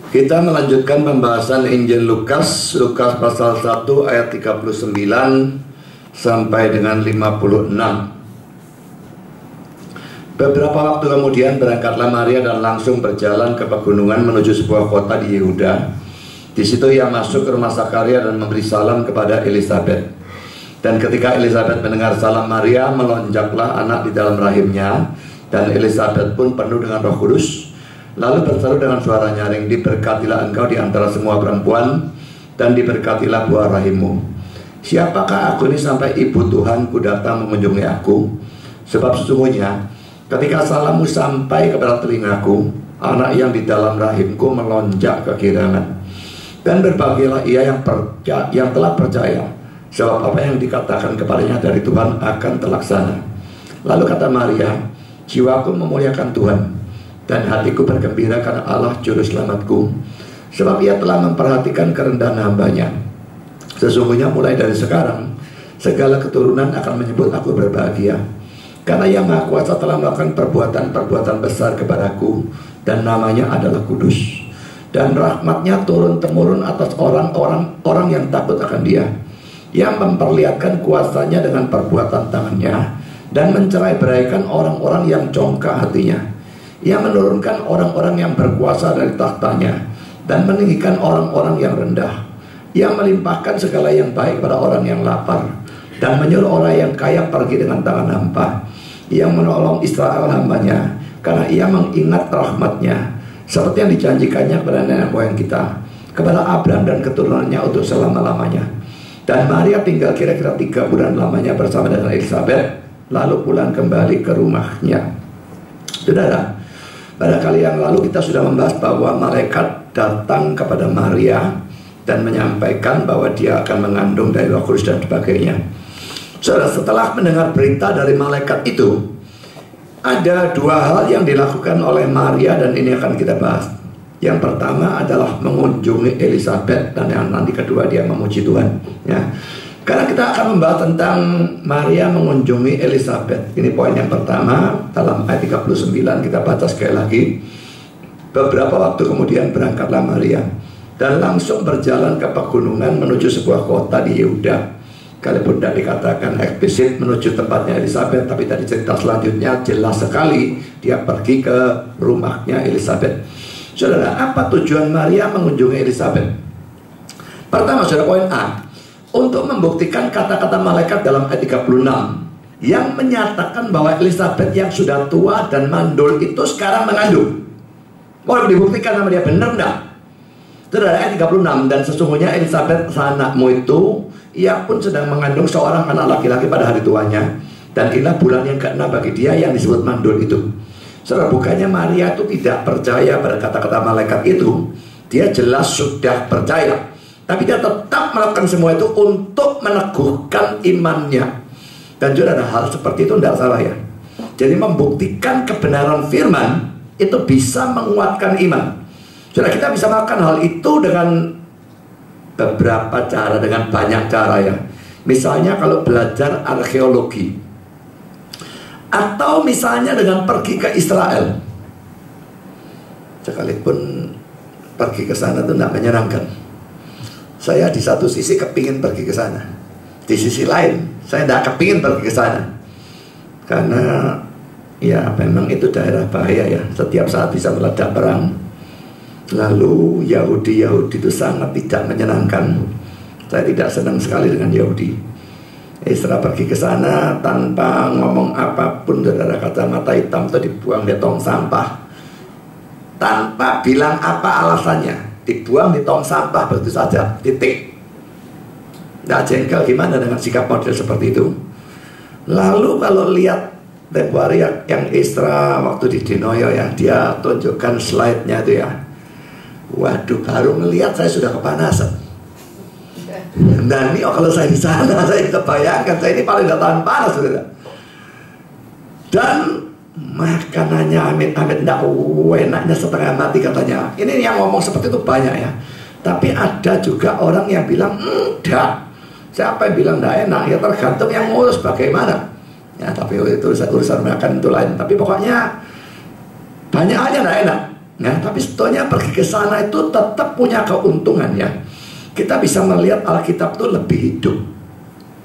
Kita melanjutkan pembahasan Injil Lukas pasal 1 ayat 39 sampai dengan 56. Beberapa waktu kemudian berangkatlah Maria dan langsung berjalan ke pegunungan menuju sebuah kota di Yehuda. Di situ ia masuk ke rumah Zakaria dan memberi salam kepada Elisabet. Dan ketika Elisabet mendengar salam Maria, melonjaklah anak di dalam rahimnya, dan Elisabet pun penuh dengan Roh Kudus. Lalu berseru dengan suara nyaring, "Diberkatilah engkau di antara semua perempuan, dan diberkatilah buah rahimmu. Siapakah aku ini sampai ibu Tuhanku datang mengunjungi aku? Sebab sesungguhnya ketika salammu sampai kepada telingaku, anak yang di dalam rahimku melonjak kegirangan. Dan berbahagialah ia yang telah percaya, sebab apa yang dikatakan kepadanya dari Tuhan akan terlaksana." Lalu kata Maria, "Jiwaku memuliakan Tuhan, dan hatiku bergembira karena Allah juru selamatku, sebab ia telah memperhatikan kerendahan hambanya. Sesungguhnya mulai dari sekarang segala keturunan akan menyebut aku berbahagia, karena Yang Maha Kuasa telah melakukan perbuatan-perbuatan besar kepadaku, dan namanya adalah kudus. Dan rahmatnya turun-temurun atas orang yang takut akan dia, yang memperlihatkan kuasanya dengan perbuatan tangannya, dan mencerai-beraikan orang-orang yang congkak hatinya. Ia menurunkan orang-orang yang berkuasa dari tahtanya, dan meninggikan orang-orang yang rendah. Ia melimpahkan segala yang baik pada orang yang lapar, dan menyuruh orang yang kaya pergi dengan tangan hampa. Ia menolong Israel hambanya, karena ia mengingat rahmatnya, seperti yang dijanjikannya kepada nenek moyang kita, kepada Abraham dan keturunannya untuk selama-lamanya. Dan Maria tinggal kira-kira 3 bulan lamanya bersama dengan Elisabet, lalu pulang kembali ke rumahnya." Saudara, pada kali yang lalu kita sudah membahas bahwa malaikat datang kepada Maria dan menyampaikan bahwa dia akan mengandung dari Roh Kudus dan sebagainya. Saudara, setelah mendengar berita dari malaikat itu, ada 2 hal yang dilakukan oleh Maria, dan ini akan kita bahas. Yang pertama adalah mengunjungi Elisabet, dan yang nanti kedua dia memuji Tuhan, ya. Karena kita akan membahas tentang Maria mengunjungi Elisabet. Ini poin yang pertama dalam ayat 39. Kita baca sekali lagi. Beberapa waktu kemudian berangkatlah Maria dan langsung berjalan ke pegunungan menuju sebuah kota di Yehuda. Kalaupun tidak dikatakan eksplisit menuju tempatnya Elisabet, tapi tadi cerita selanjutnya jelas sekali dia pergi ke rumahnya Elisabet. Saudara, apa tujuan Maria mengunjungi Elisabet? Pertama, saudara, poin A, untuk membuktikan kata-kata malaikat dalam ayat 36 yang menyatakan bahwa Elisabet yang sudah tua dan mandul itu sekarang mengandung. Mau dibuktikan sama dia, benar enggak? Saudara, ayat 36, "Dan sesungguhnya Elisabet anakmu itu, ia pun sedang mengandung seorang anak laki-laki pada hari tuanya, dan inilah bulan yang ke-6 bagi dia yang disebut mandul itu." Saudara, bukannya Maria itu tidak percaya pada kata-kata malaikat itu. Dia jelas sudah percaya, tapi dia tetap melakukan semua itu untuk meneguhkan imannya. Dan juga ada hal seperti itu tidak salah, ya. Jadi membuktikan kebenaran firman itu bisa menguatkan iman. Saudara, kita bisa melakukan hal itu dengan beberapa cara, dengan banyak cara, ya. Misalnya kalau belajar arkeologi, atau misalnya dengan pergi ke Israel. Sekalipun pergi ke sana itu tidak menyenangkan. Saya di satu sisi kepingin pergi ke sana, di sisi lain saya tidak kepingin pergi ke sana, karena ya memang itu daerah bahaya, ya. Setiap saat bisa meledak perang. Lalu Yahudi itu sangat tidak menyenangkan. Saya tidak senang sekali dengan Yahudi. Setelah pergi ke sana tanpa ngomong apapun, saudara, kacamata hitam itu dibuang di tong sampah tanpa bilang apa alasannya, dibuang di tong sampah begitu saja, titik. Nggak jengkel gimana dengan sikap model seperti itu? Lalu kalau lihat tempo hari yang Isra waktu di Dinoyo, ya, dia tunjukkan slide-nya itu, ya. Waduh, baru ngelihat saya sudah kepanasan. Dan ini kalau saya di sana, saya bisa bayangkan, saya ini paling tidak tahan panas, saudara. Dan makanannya amit-amit tidak enaknya setengah mati katanya. Ini yang ngomong seperti itu banyak, ya. Tapi ada juga orang yang bilang enggak. Siapa yang bilang tidak enak? Ya tergantung yang ngurus bagaimana. Ya, tapi itu urusan makan itu lain. Tapi pokoknya banyak aja tidak enak. Nah, tapi sebetulnya pergi ke sana itu tetap punya keuntungan ya. Kita bisa melihat Alkitab itu lebih hidup.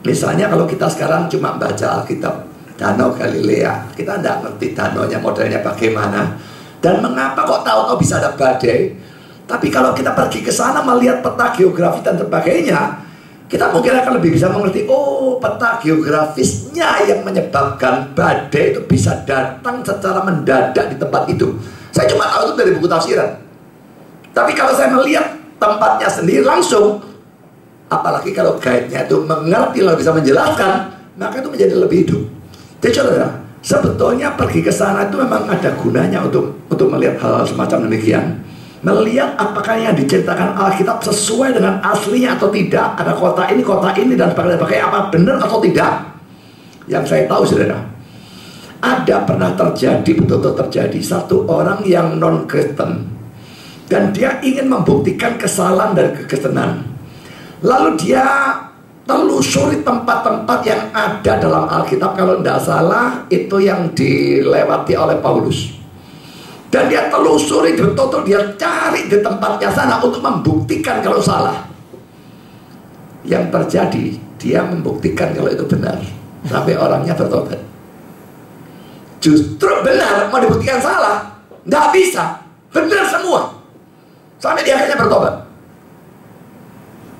Misalnya kalau kita sekarang cuma baca Alkitab Danau Galilea, kita tidak ngerti danaunya modelnya bagaimana dan mengapa kok tahu-tahu bisa ada badai. Tapi kalau kita pergi ke sana melihat peta geografi dan sebagainya, kita mungkin akan lebih bisa mengerti, oh peta geografisnya yang menyebabkan badai itu bisa datang secara mendadak di tempat itu. Saya cuma tahu itu dari buku tafsiran. Tapi kalau saya melihat tempatnya sendiri langsung, apalagi kalau guide-nya itu mengerti lalu bisa menjelaskan, maka itu menjadi lebih hidup. Jadi saudara, sebetulnya pergi ke sana itu memang ada gunanya untuk melihat hal-hal semacam demikian. Melihat apakah yang diceritakan Alkitab sesuai dengan aslinya atau tidak. Ada kota ini dan sebagainya, apa benar atau tidak. Yang saya tahu saudara, ada pernah terjadi, betul-betul terjadi, satu orang yang non-Kristen dan dia ingin membuktikan kesalahan dari kekristenan. Lalu dia telusuri tempat-tempat yang ada dalam Alkitab. Kalau tidak salah itu yang dilewati oleh Paulus. Dan dia telusuri betul-betul, dia cari di tempatnya sana untuk membuktikan kalau salah. Yang terjadi, dia membuktikan kalau itu benar. Sampai orangnya bertobat. Justru benar, mau dibuktikan salah, nggak bisa. Benar semua. Sampai dia akhirnya bertobat.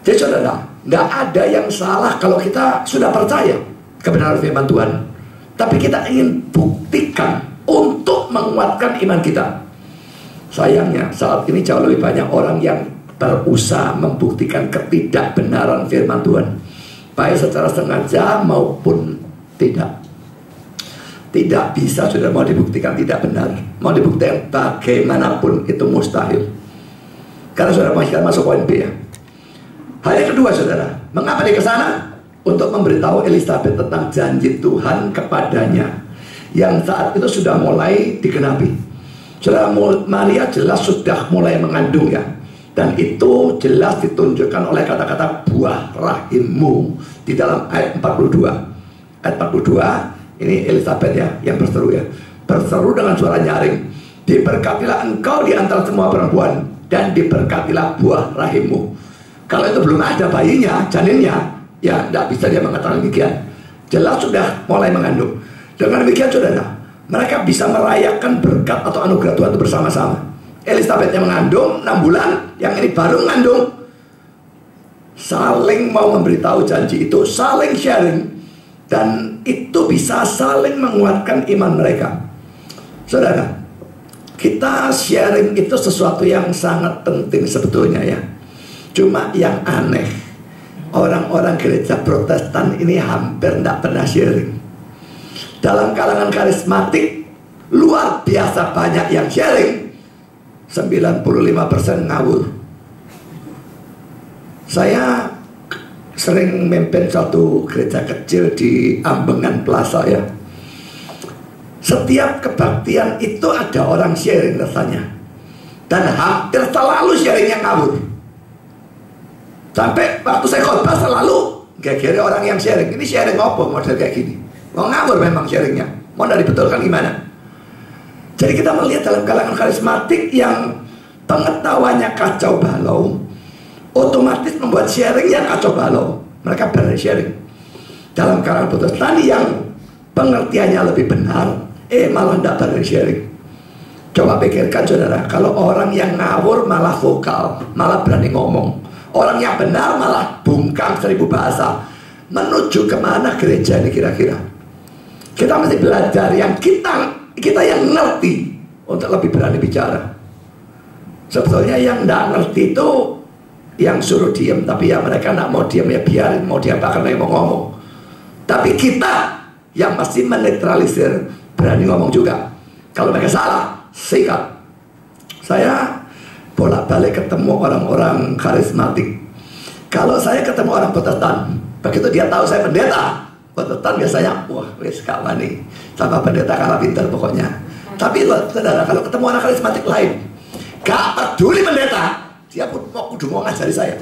Jadi saudara, nggak ada yang salah kalau kita sudah percaya kebenaran firman Tuhan. Tapi kita ingin buktikan untuk menguatkan iman kita. Sayangnya saat ini jauh lebih banyak orang yang berusaha membuktikan ketidakbenaran firman Tuhan, baik secara sengaja maupun tidak. Tidak bisa sudah mau dibuktikan tidak benar. Mau dibuktikan bagaimanapun itu mustahil. Karena saudara masuk poin B ya. Hal yang kedua saudara, mengapa dia ke sana? Untuk memberitahu Elisabet tentang janji Tuhan kepadanya yang saat itu sudah mulai digenapi. Saudara, Maria jelas sudah mulai mengandung ya. Dan itu jelas ditunjukkan oleh kata-kata buah rahimmu di dalam ayat 42. Ayat 42 ini Elisabet ya yang berseru ya. Berseru dengan suara nyaring, diberkatilah engkau di antara semua perempuan dan diberkatilah buah rahimmu. Kalau itu belum ada bayinya, janinnya, ya tidak bisa dia mengatakan demikian. Jelas sudah mulai mengandung. Dengan demikian saudara, mereka bisa merayakan berkat atau anugerah Tuhan itu bersama-sama. Elisabet yang mengandung 6 bulan, yang ini baru mengandung, saling mau memberitahu janji itu, saling sharing, dan itu bisa saling menguatkan iman mereka. Saudara, kita sharing itu sesuatu yang sangat penting sebetulnya ya. Cuma yang aneh, orang-orang gereja Protestan ini hampir tidak pernah sharing. Dalam kalangan karismatik luar biasa banyak yang sharing, 95% ngawur. Saya sering memimpin satu gereja kecil di Ambengan Plaza ya. Setiap kebaktian itu ada orang sharing rasanya, dan hampir selalu sharingnya ngawur. Sampai waktu saya khotbah selalu gak orang yang sharing. Ini sharing apa model kayak gini? Mau ngawur memang sharingnya. Mau dari betulkan gimana? Jadi kita melihat dalam kalangan karismatik yang pengetahuannya kacau balau, otomatis membuat sharingnya kacau balau. Mereka berani sharing. Dalam kalangan Protestan yang pengertiannya lebih benar, malah tidak berani sharing. Coba pikirkan saudara, kalau orang yang ngawur malah vokal, malah berani ngomong. Orang yang benar malah bungkam 1000 bahasa. Menuju kemana gereja ini kira-kira? Kita mesti belajar yang kita yang ngerti untuk lebih berani bicara. Sebetulnya yang tidak ngerti itu yang suruh diam, tapi ya mereka tidak mau diam ya biarin, mau diapakan lagi mau ngomong. Tapi kita yang mesti menetralisir, berani ngomong juga. Kalau mereka salah, sikat. Saya bolak-balik ketemu orang-orang karismatik. Kalau saya ketemu orang Protestan, begitu dia tahu saya pendeta Protestan, biasanya wah wis kawan nih sama pendeta kalah pintar pokoknya. Tapi saudara, kalau ketemu orang karismatik lain, gak peduli pendeta, dia pun mau kudu mau ngajari saya.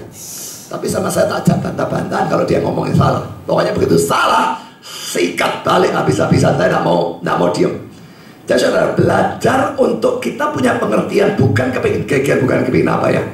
Tapi sama saya tak ajak bantah-bantahan kalau dia ngomongin salah. Pokoknya begitu salah, sikat balik habis-habisan. Saya tidak mau diem. Jadi saudara, belajar untuk kita punya pengertian, bukan kepingin geger, bukan kepingin apa ya.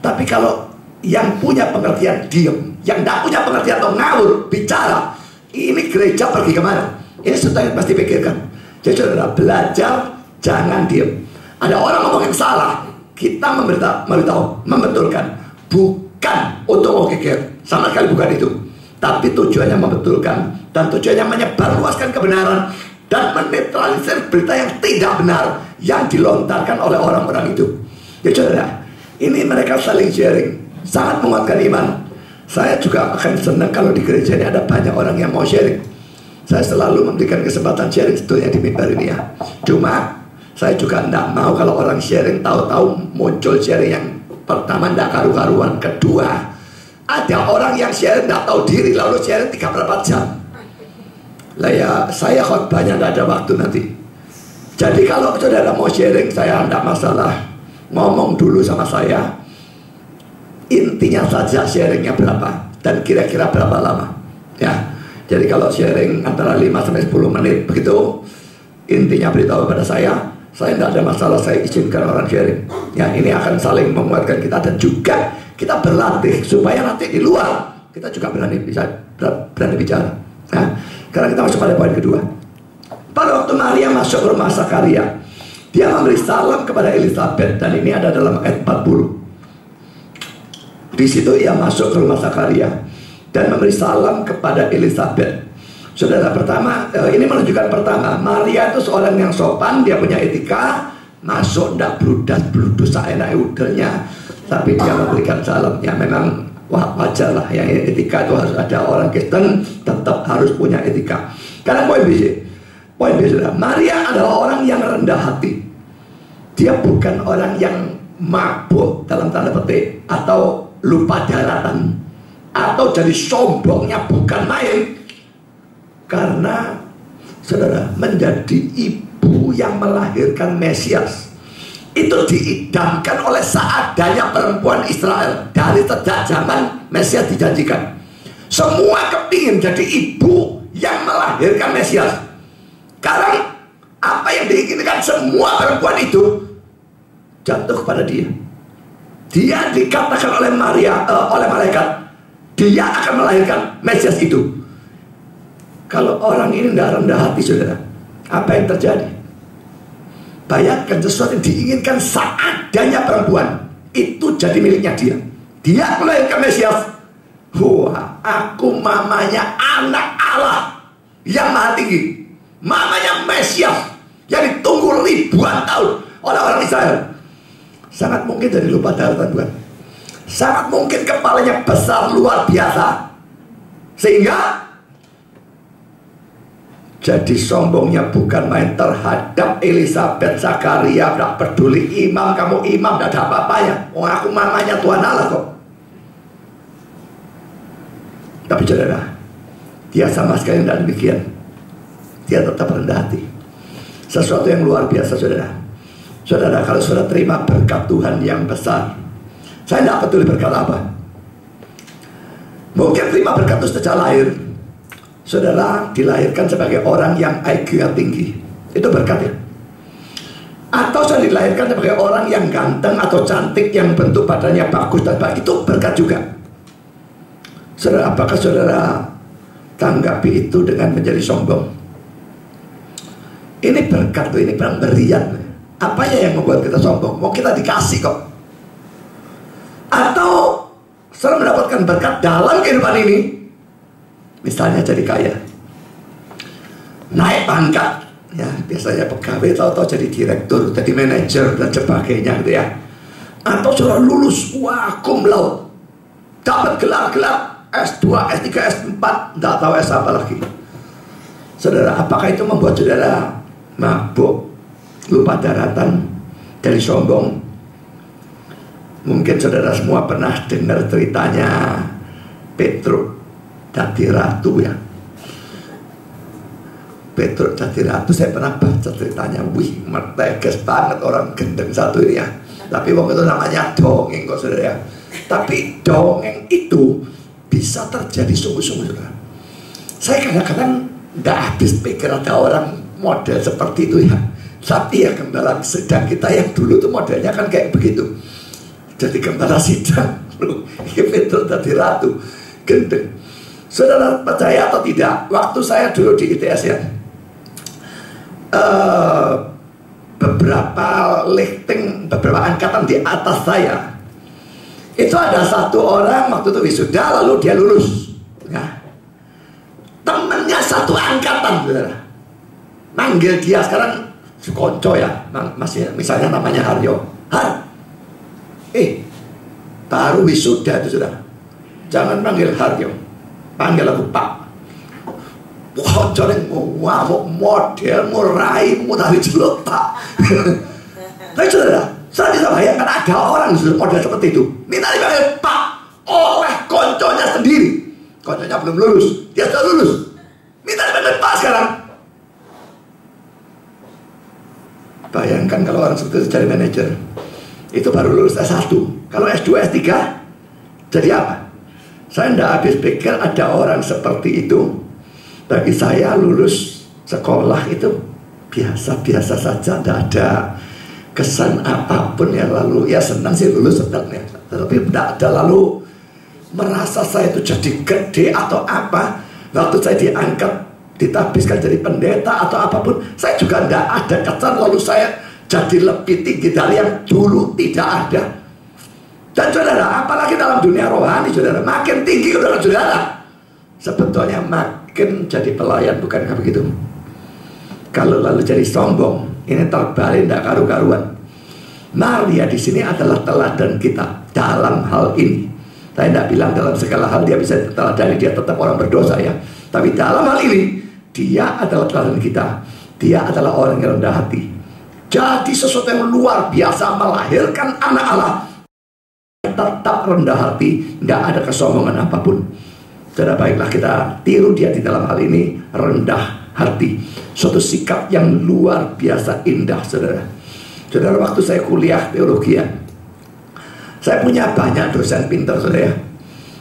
Tapi kalau yang punya pengertian diem, yang tidak punya pengertian atau ngawur bicara, ini gereja pergi kemana? Ini sudah yang pasti pikirkan. Jadi saudara, belajar jangan diem. Ada orang ngomong yang salah, kita memberitahu, membetulkan, bukan untuk mau geger, sama sekali bukan itu. Tapi tujuannya membetulkan, dan tujuannya menyebarluaskan kebenaran dan menetralisir berita yang tidak benar yang dilontarkan oleh orang-orang itu. Jadi saudara, ini mereka saling sharing, sangat menguatkan iman. Saya juga akan senang kalau di gereja ini ada banyak orang yang mau sharing. Saya selalu memberikan kesempatan sharing sebetulnya di mimbar ini ya. Cuma saya juga tidak mau kalau orang sharing tahu-tahu muncul sharing yang pertama tidak karu-karuan. Kedua, ada orang yang sharing tidak tahu diri lalu sharing 3 berapa jam. Lah ya, saya khotbahnya tidak ada waktu nanti. Jadi kalau saudara mau sharing, saya tidak masalah. Ngomong dulu sama saya, intinya saja sharingnya berapa dan kira-kira berapa lama ya. Jadi kalau sharing antara 5-10 menit begitu, intinya beritahu kepada saya tidak ada masalah, saya izinkan orang sharing ya. Ini akan saling menguatkan kita dan juga kita berlatih supaya nanti di luar kita juga berani bicara ya. Karena kita masuk pada poin kedua. Pada waktu Maria masuk ke rumah Zakaria, dia memberi salam kepada Elisabet, dan ini ada dalam ayat 40. Di situ ia masuk ke rumah Zakaria dan memberi salam kepada Elisabet. Saudara, pertama, ini menunjukkan pertama, Maria itu seorang yang sopan, dia punya etika, masuk tidak bludas seenak udelnya, tapi dia memberikan salam. Ya memang wajar lah, ya etika itu harus ada. Orang Kristen tetap harus punya etika. Karena poin B, saudara, Maria adalah orang yang rendah hati. Dia bukan orang yang mabuk dalam tanda petik atau lupa daratan atau jadi sombongnya, bukan main. Karena saudara, menjadi ibu yang melahirkan Mesias itu diidamkan oleh seadanya perempuan Israel dari sejak zaman Mesias dijanjikan. Semua kepingin jadi ibu yang melahirkan Mesias. Sekarang apa yang diinginkan semua perempuan itu jatuh kepada dia. Dia dikatakan oleh Maria, oleh malaikat, dia akan melahirkan Mesias itu. Kalau orang ini tidak rendah hati, saudara, apa yang terjadi? Bayangkan sesuatu yang diinginkan seadanya perempuan itu jadi miliknya dia. Dia melahirkan Mesias. Wah, aku mamanya anak Allah yang maha tinggi, mamanya Mesias yang ditunggu ribuan tahun oleh orang Israel. Sangat mungkin jadi lupa daratan, bukan? Sangat mungkin kepalanya besar luar biasa, sehingga jadi sombongnya bukan main terhadap Elisabet. Zakaria tidak peduli, imam, kamu imam, tidak ada apa-apanya. Oh, aku mamanya Tuhan Allah kok. Tapi saudara, dia sama sekali tidak demikian. Dia tetap rendah hati. Sesuatu yang luar biasa, saudara. Saudara, kalau saudara terima berkat Tuhan yang besar, saya tidak peduli berkat apa. Mungkin terima berkat itu sejak lahir. Saudara dilahirkan sebagai orang yang IQ-nya tinggi, itu berkat ya. Atau saudara dilahirkan sebagai orang yang ganteng atau cantik, yang bentuk badannya bagus dan baik, itu berkat juga. Saudara, apakah saudara tanggapi itu dengan menjadi sombong? Ini berkat tuh, ini pemberian. Apa ya yang membuat kita sombong? Mau kita dikasih kok. Atau saudara mendapatkan berkat dalam kehidupan ini, misalnya jadi kaya, naik pangkat, ya biasanya pegawai, tahu-tahu jadi direktur, jadi manajer dan sebagainya gitu ya. Atau saudara lulus, wah, cum laude, dapat gelar-gelar S2, S3, S4, tidak tahu S apa lagi. Saudara, apakah itu membuat saudara mabuk, lupa daratan, jadi sombong? Mungkin saudara semua pernah dengar ceritanya Petruk jadi ratu ya. Petruk jadi ratu, saya pernah baca ceritanya. Wih, merteges banget orang gendeng satu ini ya. Tapi waktu itu namanya dongeng kok saudara ya. Tapi dongeng itu bisa terjadi sungguh-sungguh, saudara. Saya kadang-kadang tidak habis pikir ada orang model seperti itu ya. Tapi ya gembala sedang kita yang dulu tuh modelnya kan kayak begitu. Jadi gembala sidang, Petrus tadi ratu, gendeng. Saudara percaya atau tidak, waktu saya dulu di ITS ya, beberapa lifting, beberapa angkatan di atas saya, itu ada satu orang waktu itu wisuda lalu dia lulus. Nah, temennya satu angkatan, saudara, manggil dia sekarang konco ya, masih misalnya namanya Haryo. Har, baru wisuda itu sudah, jangan panggil Haryo, panggil aku Pak. Konco yang mau model, mau raih, mau tali jelek Pak. Tapi saudara, saya bisa bayangkan ada orang model seperti itu minta dipanggil Pak oleh konconya sendiri. Konconya belum lulus, dia sudah lulus, minta dipanggil Pak sekarang. Bayangkan kalau orang seperti itu jadi manajer, itu baru lulus S1. Kalau S2, S3 jadi apa? Saya tidak habis pikir ada orang seperti itu. Bagi saya lulus sekolah itu biasa-biasa saja, tidak ada kesan apapun ya. Lalu ya senang sih lulus, senang ya, tapi tidak ada lalu merasa saya itu jadi gede atau apa. Waktu saya diangkat, ditabiskan jadi pendeta atau apapun, saya juga tidak ada kesan lalu saya jadi lebih tinggi dari yang dulu, tidak ada. Dan saudara, apalagi dalam dunia rohani, saudara, makin tinggi saudara, sebetulnya makin jadi pelayan, bukankah begitu? Kalau lalu jadi sombong, ini terbalik, tidak karu-karuan. Maria di sini adalah teladan kita dalam hal ini. Saya tidak bilang dalam segala hal dia bisa teladani, dia tetap orang berdosa ya. Tapi dalam hal ini dia adalah teladan kita. Dia adalah orang yang rendah hati. Jadi sesuatu yang luar biasa, melahirkan anak Allah, tetap rendah hati, tidak ada kesombongan apapun. Saudara, baiklah kita tiru dia di dalam hal ini, rendah hati. Suatu sikap yang luar biasa indah, saudara. Saudara, waktu saya kuliah teologi ya, saya punya banyak dosen pintar, saudara.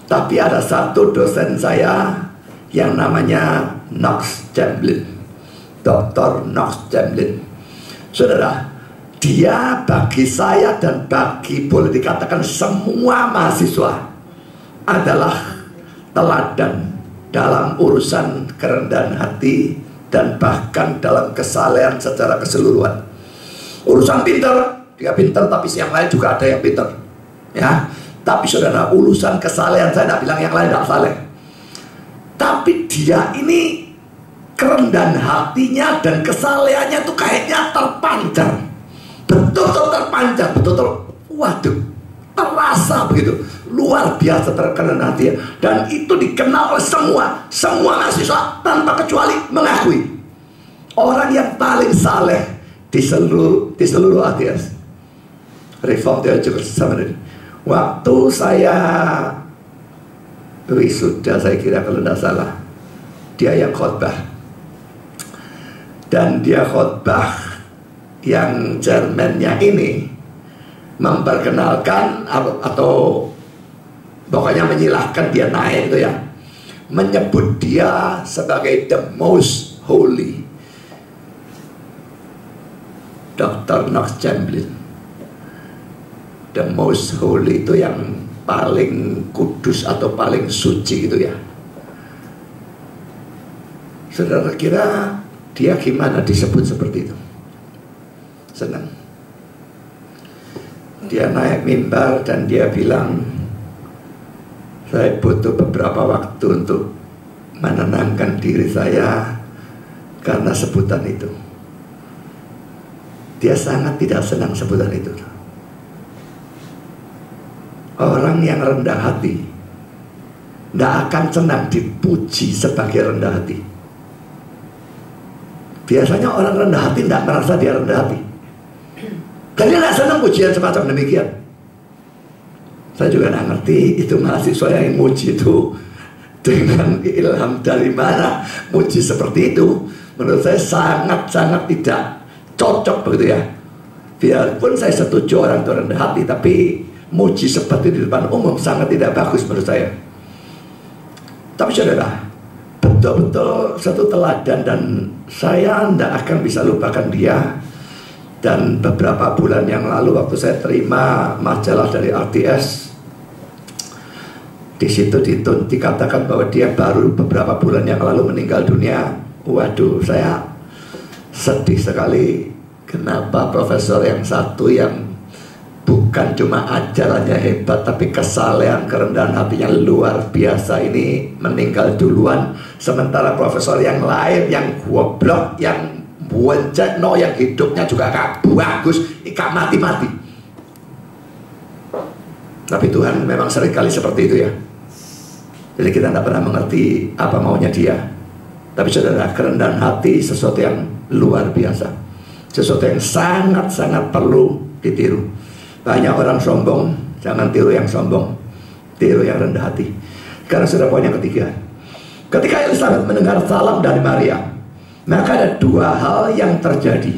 Tapi ada satu dosen saya yang namanya Knox Chamberlain, Dr. Knox Chamberlain. Saudara, dia bagi saya dan bagi boleh dikatakan semua mahasiswa adalah teladan dalam urusan kerendahan hati dan bahkan dalam kesalehan secara keseluruhan. Urusan pintar, dia pintar, tapi yang lain juga ada yang pintar, ya. Tapi saudara, urusan kesalehan, saya tidak bilang yang lain tidak saleh, tapi dia ini kerendahan hatinya dan kesalehannya itu kayaknya terpancar, betul-betul terpancar, betul-betul, waduh, terasa begitu, luar biasa terkenal hatinya. Dan itu dikenal oleh semua mahasiswa tanpa kecuali mengakui orang yang paling saleh di seluruh ATS Reform Theological Seminary. Waktu saya wisuda, saya kira kalau tidak salah, dia yang khotbah. Dan dia khotbah yang Jermannya ini memperkenalkan atau pokoknya menyilahkan dia naik itu ya, menyebut dia sebagai the most holy, Dr. Knox Chamberlain. The most holy itu yang paling kudus atau paling suci gitu ya. Saudara kira dia gimana disebut seperti itu? Senang. Dia naik mimbar dan dia bilang, saya butuh beberapa waktu untuk menenangkan diri saya karena sebutan itu. Dia sangat tidak senang sebutan itu. Orang yang rendah hati tidak akan senang dipuji sebagai rendah hati. Biasanya orang rendah hati tidak merasa dia rendah hati, dan dia tidak senang pujian semacam demikian. Saya juga tidak ngerti itu mahasiswa yang muji itu dengan ilham dari mana muji seperti itu. Menurut saya sangat-sangat tidak cocok begitu ya. Biarpun saya setuju orang itu rendah hati, tapi muji seperti di depan umum sangat tidak bagus menurut saya. Tapi saudara, betul-betul satu teladan, dan saya tidak akan bisa lupakan dia. Dan beberapa bulan yang lalu waktu saya terima majalah dari RTS, di situ dikatakan bahwa dia baru beberapa bulan yang lalu meninggal dunia. Waduh, saya sedih sekali. Kenapa profesor yang satu yang bukan cuma ajarannya hebat, tapi kesalehan, kerendahan hatinya luar biasa ini meninggal duluan, sementara profesor yang lain yang goblok, yang buencekno, yang hidupnya juga gak bagus, gak mati-mati. Tapi Tuhan memang seringkali seperti itu ya. Jadi kita tidak pernah mengerti apa maunya dia. Tapi saudara, kerendahan hati sesuatu yang luar biasa, sesuatu yang sangat-sangat perlu ditiru. Banyak orang sombong, jangan tiru yang sombong, tiru yang rendah hati. Karena sudah poin yang ketiga, ketika Elizabeth mendengar salam dari Maria, maka ada dua hal yang terjadi.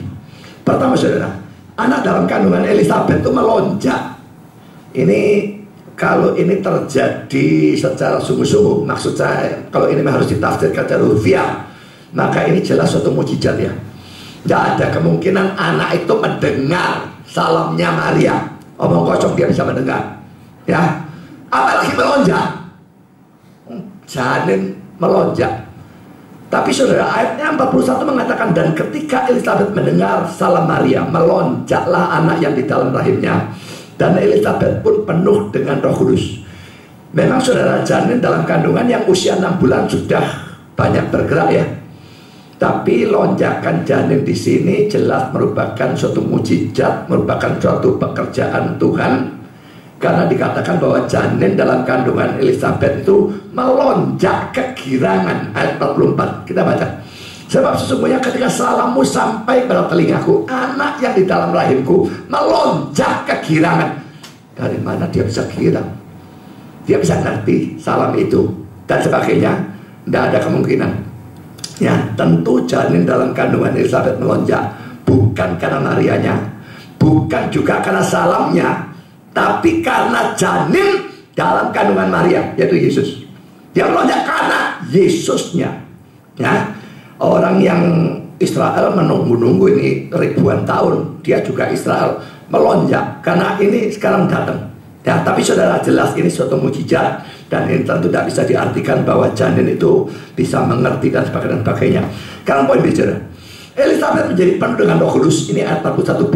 Pertama saudara, anak dalam kandungan Elizabeth itu melonjak. Ini kalau ini terjadi secara sungguh-sungguh, maksud saya kalau ini harus ditafsirkan secara harfiah, maka ini jelas suatu mukjizat ya. Tidak ada kemungkinan anak itu mendengar salamnya Maria, omong kosong dia bisa mendengar, ya. Apalagi melonjak, janin melonjak. Tapi saudara, ayatnya 41 mengatakan, dan ketika Elizabeth mendengar salam Maria, melonjaklah anak yang di dalam rahimnya, dan Elizabeth pun penuh dengan Roh Kudus. Memang saudara, janin dalam kandungan yang usia 6 bulan sudah banyak bergerak ya. Tapi lonjakan janin di sini jelas merupakan suatu mukjizat, merupakan suatu pekerjaan Tuhan. Karena dikatakan bahwa janin dalam kandungan Elizabeth itu melonjak kegirangan. Ayat 44 kita baca. Sebab sesungguhnya ketika salammu sampai pada telingaku, anak yang di dalam rahimku melonjak kegirangan. Dari mana dia bisa girang? Dia bisa ngerti salam itu dan sebagainya. Tidak ada kemungkinan. Ya, tentu janin dalam kandungan Elizabeth melonjak bukan karena Marianya, bukan juga karena salamnya, tapi karena janin dalam kandungan Maria, yaitu Yesus. Dia melonjak karena Yesusnya. Ya, orang yang Israel menunggu-nunggu ini ribuan tahun, dia juga Israel melonjak karena ini sekarang datang. Ya, tapi saudara, jelas ini suatu mukjizat dan ini tentu tidak bisa diartikan bahwa janin itu bisa mengerti dan sebagainya. Sekarang poin bicara, Elizabeth menjadi penuh dengan Roh Kudus, ini ayat 41b.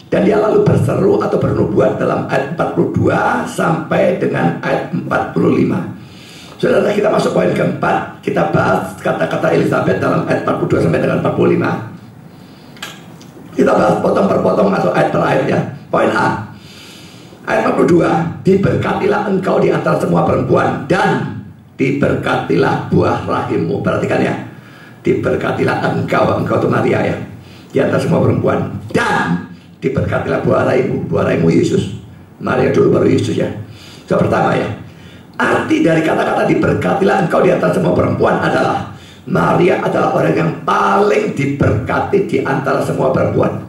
Dan dia lalu berseru atau bernubuat dalam ayat 42 sampai dengan ayat 45. Saudara, kita masuk poin keempat. Kita bahas kata-kata Elizabeth dalam ayat 42 sampai dengan 45. Kita bahas potong per potong atau ayat per ayat ya. Poin A, ayat 42, diberkatilah engkau di antara semua perempuan dan diberkatilah buah rahimmu. Perhatikan ya, diberkatilah engkau itu Maria ya, di antara semua perempuan, dan diberkatilah buah rahimmu Yesus. Maria dulu baru Yesus ya. So, pertama ya, arti dari kata-kata diberkatilah engkau di antara semua perempuan adalah Maria adalah orang yang paling diberkati di antara semua perempuan.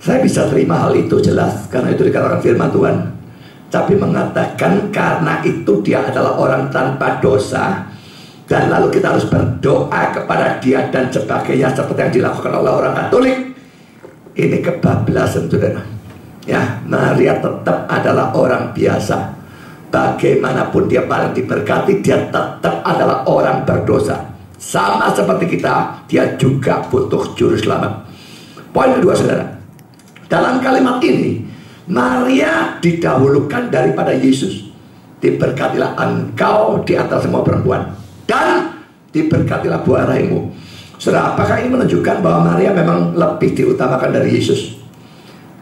Saya bisa terima hal itu jelas karena itu dikatakan firman Tuhan. Tapi mengatakan karena itu dia adalah orang tanpa dosa, dan lalu kita harus berdoa kepada dia dan sebagainya seperti yang dilakukan oleh orang Katolik, ini kebablasan saudara. Ya, Maria tetap adalah orang biasa. Bagaimanapun dia paling diberkati, dia tetap adalah orang berdosa. Sama seperti kita, dia juga butuh juru selamat. Poin kedua saudara, dalam kalimat ini Maria didahulukan daripada Yesus. Diberkatilah engkau di antara semua perempuan dan diberkatilah buah rahimmu. Saudara, apakah ini menunjukkan bahwa Maria memang lebih diutamakan dari Yesus?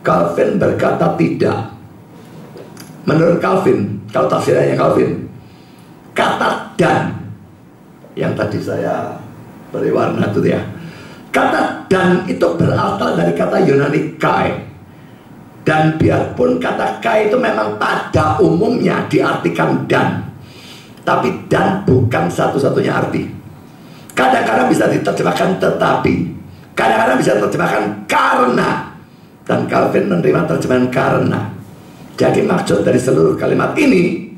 Calvin berkata tidak. Menurut Calvin, kalau tafsirannya Calvin, kata dan yang tadi saya beri warna itu ya, kata dan itu berasal dari kata Yunani kai. Dan biarpun kata kai itu memang pada umumnya diartikan dan, tapi dan bukan satu-satunya arti. Kadang-kadang bisa diterjemahkan tetapi, kadang-kadang bisa diterjemahkan karena, dan Calvin menerima terjemahan karena. Jadi maksud dari seluruh kalimat ini,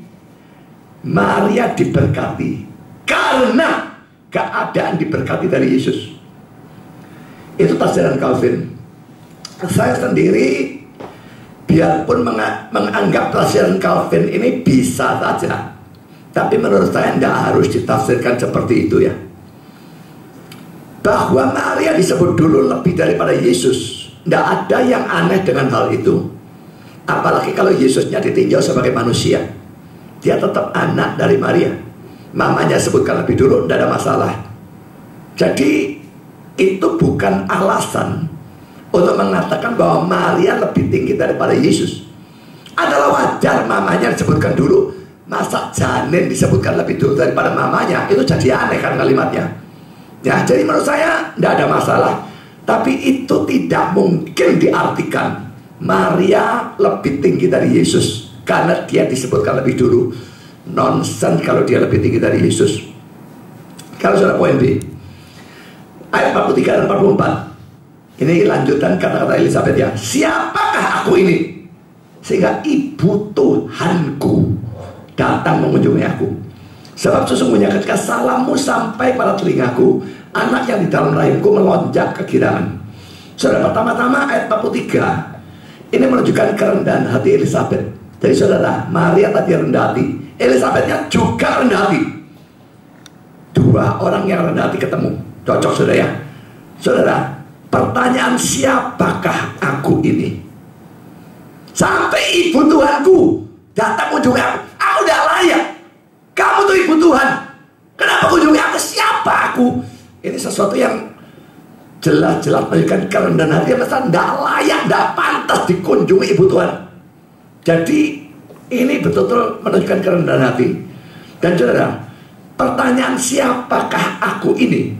Maria diberkati karena keadaan diberkati dari Yesus. Itu tafsiran Calvin. Saya sendiri biarpun menganggap tafsiran Calvin ini bisa saja, tapi menurut saya tidak harus ditafsirkan seperti itu ya. Bahwa Maria disebut dulu lebih daripada Yesus, tidak ada yang aneh dengan hal itu. Apalagi kalau Yesusnya ditinjau sebagai manusia, dia tetap anak dari Maria. Mamanya sebutkan lebih dulu, tidak ada masalah. Jadi itu bukan alasan untuk mengatakan bahwa Maria lebih tinggi daripada Yesus. Adalah wajar mamanya disebutkan dulu. Masa janin disebutkan lebih dulu daripada mamanya? Itu jadi aneh kan kalimatnya. Ya, jadi menurut saya tidak ada masalah. Tapi itu tidak mungkin diartikan Maria lebih tinggi dari Yesus karena dia disebutkan lebih dulu. Nonsen kalau dia lebih tinggi dari Yesus. Kalau sudah poin B, ayat 43 dan 44. Ini lanjutan kata-kata Elizabeth ya. Siapakah aku ini? Sehingga ibu Tuhanku datang mengunjungi aku. Sebab sesungguhnya ketika salammu sampai pada telingaku, anak yang di dalam rahimku melonjak kegirangan. Saudara, pertama-tama ayat 43 ini menunjukkan kerendahan hati Elizabeth. Jadi saudara, Maria tadi rendah hati, Elizabethnya juga rendah hati. Dua orang yang rendah hati ketemu. Cocok saudara ya. Saudara, pertanyaan siapakah aku ini? Sampai ibu Tuhanku datang mengunjungi aku. Aku tidak layak. Kamu tuh ibu Tuhan. Kenapa kunjungi aku? Siapa aku? Ini sesuatu yang jelas-jelas menunjukkan kerendahan hati. Masa tidak layak, tidak pantas dikunjungi ibu Tuhan. Jadi ini betul-betul menunjukkan kerendahan hati. Dan saudara, pertanyaan siapakah aku ini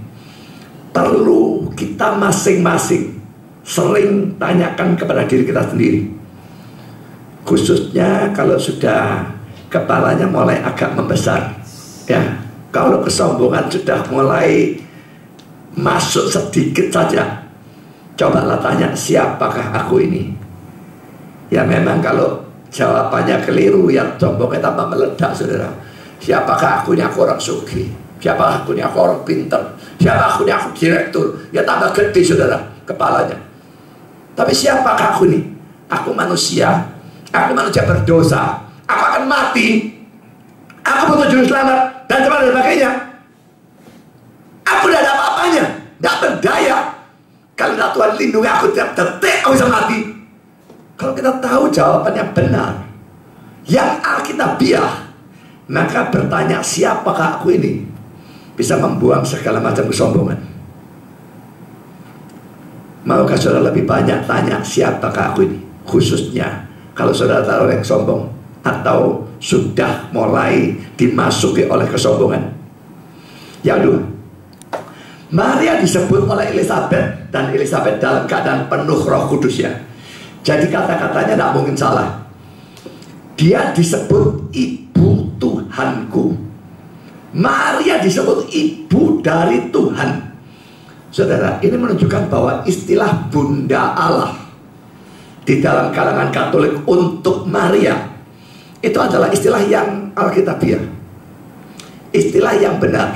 perlu kita masing-masing sering tanyakan kepada diri kita sendiri. Khususnya kalau sudah kepalanya mulai agak membesar ya. Kalau kesombongan sudah mulai masuk sedikit saja, cobalah tanya, siapakah aku ini? Ya memang kalau jawabannya keliru, ya sombongnya tambah meledak saudara. Siapakah aku ini? Aku orang sugih. Siapakah aku ini? Aku orang pintar. Siapa aku ini? Aku direktur. Ya tambah gede saudara kepalanya. Tapi siapakah aku ini? Aku manusia. Aku manusia berdosa. Aku akan mati. Aku butuh juru selamat dan sebagainya. Aku tidak ada apa-apanya, tidak berdaya. Kalau Tuhan lindungi aku tiap detik, aku bisa mati. Kalau kita tahu jawabannya benar, yang alkitabiah, maka bertanya siapakah aku ini bisa membuang segala macam kesombongan. Maukah saudara lebih banyak tanya siapakah aku ini? Khususnya kalau saudara tahu yang sombong atau sudah mulai dimasuki oleh kesombongan. Yang kedua, Maria disebut oleh Elizabeth, dan Elizabeth dalam keadaan penuh Roh Kudus ya. Jadi kata-katanya tidak mungkin salah. Dia disebut ibu Tuhanku. Maria disebut ibu dari Tuhan. Saudara, ini menunjukkan bahwa istilah Bunda Allah di dalam kalangan Katolik untuk Maria itu adalah istilah yang alkitabiah, istilah yang benar.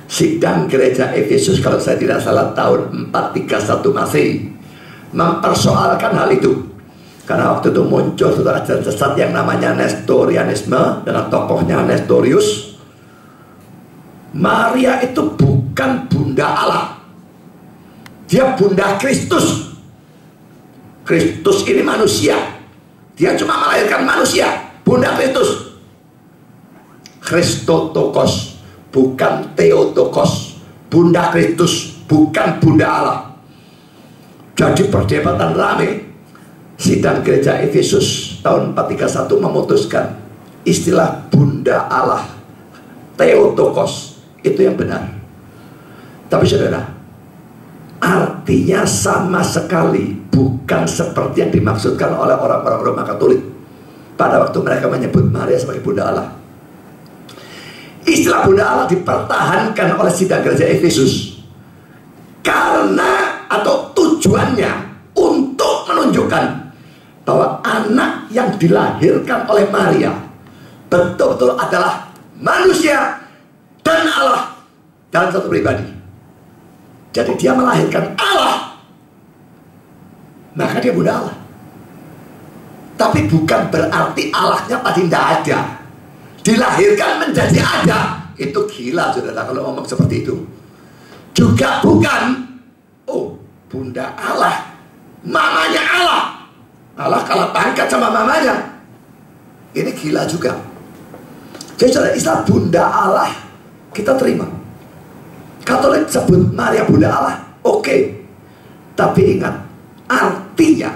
Sidang gereja Efesus kalau saya tidak salah tahun 431 Masehi mempersoalkan hal itu, karena waktu itu muncul suatu ajaran sesat yang namanya Nestorianisme dengan tokohnya Nestorius. Maria itu bukan Bunda Allah, dia Bunda Kristus. Kristus ini manusia, dia cuma melahirkan manusia. Bunda Kristus, Christotokos, bukan Theotokos. Bunda Kristus, bukan Bunda Allah. Jadi perdebatan rame. Sidang gereja Efesus tahun 431 memutuskan istilah Bunda Allah, Theotokos, itu yang benar. Tapi saudara, artinya sama sekali bukan seperti yang dimaksudkan oleh orang-orang Roma Katolik pada waktu mereka menyebut Maria sebagai Bunda Allah. Istilah Bunda Allah dipertahankan oleh sidang gereja Efesus karena atau tujuannya untuk menunjukkan bahwa anak yang dilahirkan oleh Maria betul-betul adalah manusia dan Allah dalam satu pribadi. Jadi dia melahirkan Allah maka dia bunda Allah. Tapi bukan berarti Allahnya tadi tidak ada, dilahirkan menjadi ada. Itu gila saudara kalau ngomong seperti itu. Juga bukan, oh bunda Allah, mamanya Allah. Allah kalah pangkat sama mamanya. Ini gila juga. Jadi saudara, istilah bunda Allah kita terima. Katolik sebut Maria bunda Allah, oke. Tapi ingat, artinya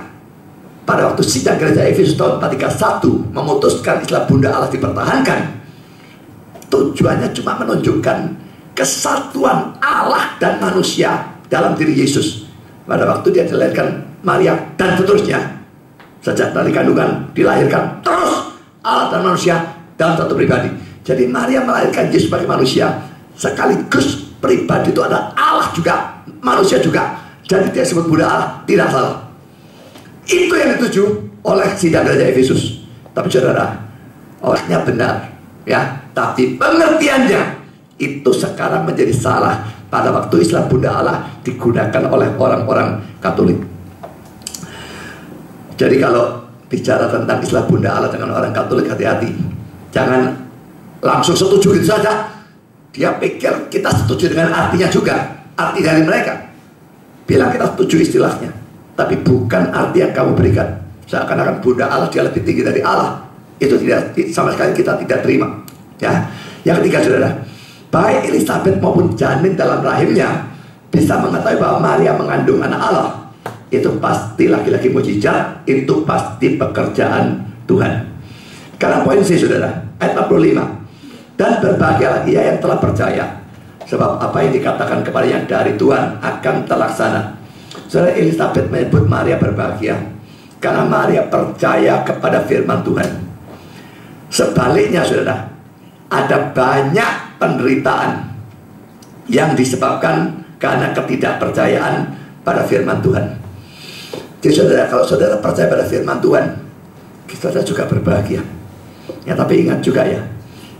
pada waktu sidang gereja Efesus tahun 431 memutuskan istilah bunda Allah dipertahankan, tujuannya cuma menunjukkan kesatuan Allah dan manusia dalam diri Yesus. Pada waktu dia dilahirkan Maria dan seterusnya, sejak dari kandungan dilahirkan, terus Allah dan manusia dalam satu pribadi. Jadi Maria melahirkan Yesus sebagai manusia, sekaligus pribadi itu ada Allah juga, manusia juga. Jadi dia sebut bunda Allah, tidak salah. Itu yang dituju oleh sidang gereja Efesus. Tapi saudara, orangnya benar, ya. Tapi pengertiannya itu sekarang menjadi salah pada waktu istilah bunda Allah digunakan oleh orang-orang Katolik. Jadi kalau bicara tentang istilah bunda Allah dengan orang Katolik, hati-hati. Jangan langsung setuju gitu saja. Dia pikir kita setuju dengan artinya juga, arti dari mereka. Bilang kita setuju istilahnya, tapi bukan arti yang kamu berikan. Seakan-akan bunda Allah dia lebih tinggi dari Allah. Itu tidak, sama sekali kita tidak terima. Ya. Yang ketiga saudara, baik Elizabeth maupun janin dalam rahimnya bisa mengetahui bahwa Maria mengandung anak Allah. Itu pasti laki-laki mujizat, itu pasti pekerjaan Tuhan. Karena poin C saudara, ayat 45. Dan berbahagialah ia yang telah percaya, sebab apa yang dikatakan kepadanya dari Tuhan akan terlaksana. Saudara, Elizabeth menyebut Maria berbahagia karena Maria percaya kepada firman Tuhan. Sebaliknya saudara, ada banyak penderitaan yang disebabkan karena ketidakpercayaan pada firman Tuhan. Jadi saudara, kalau saudara percaya pada firman Tuhan, saudara juga berbahagia. Ya, tapi ingat juga ya,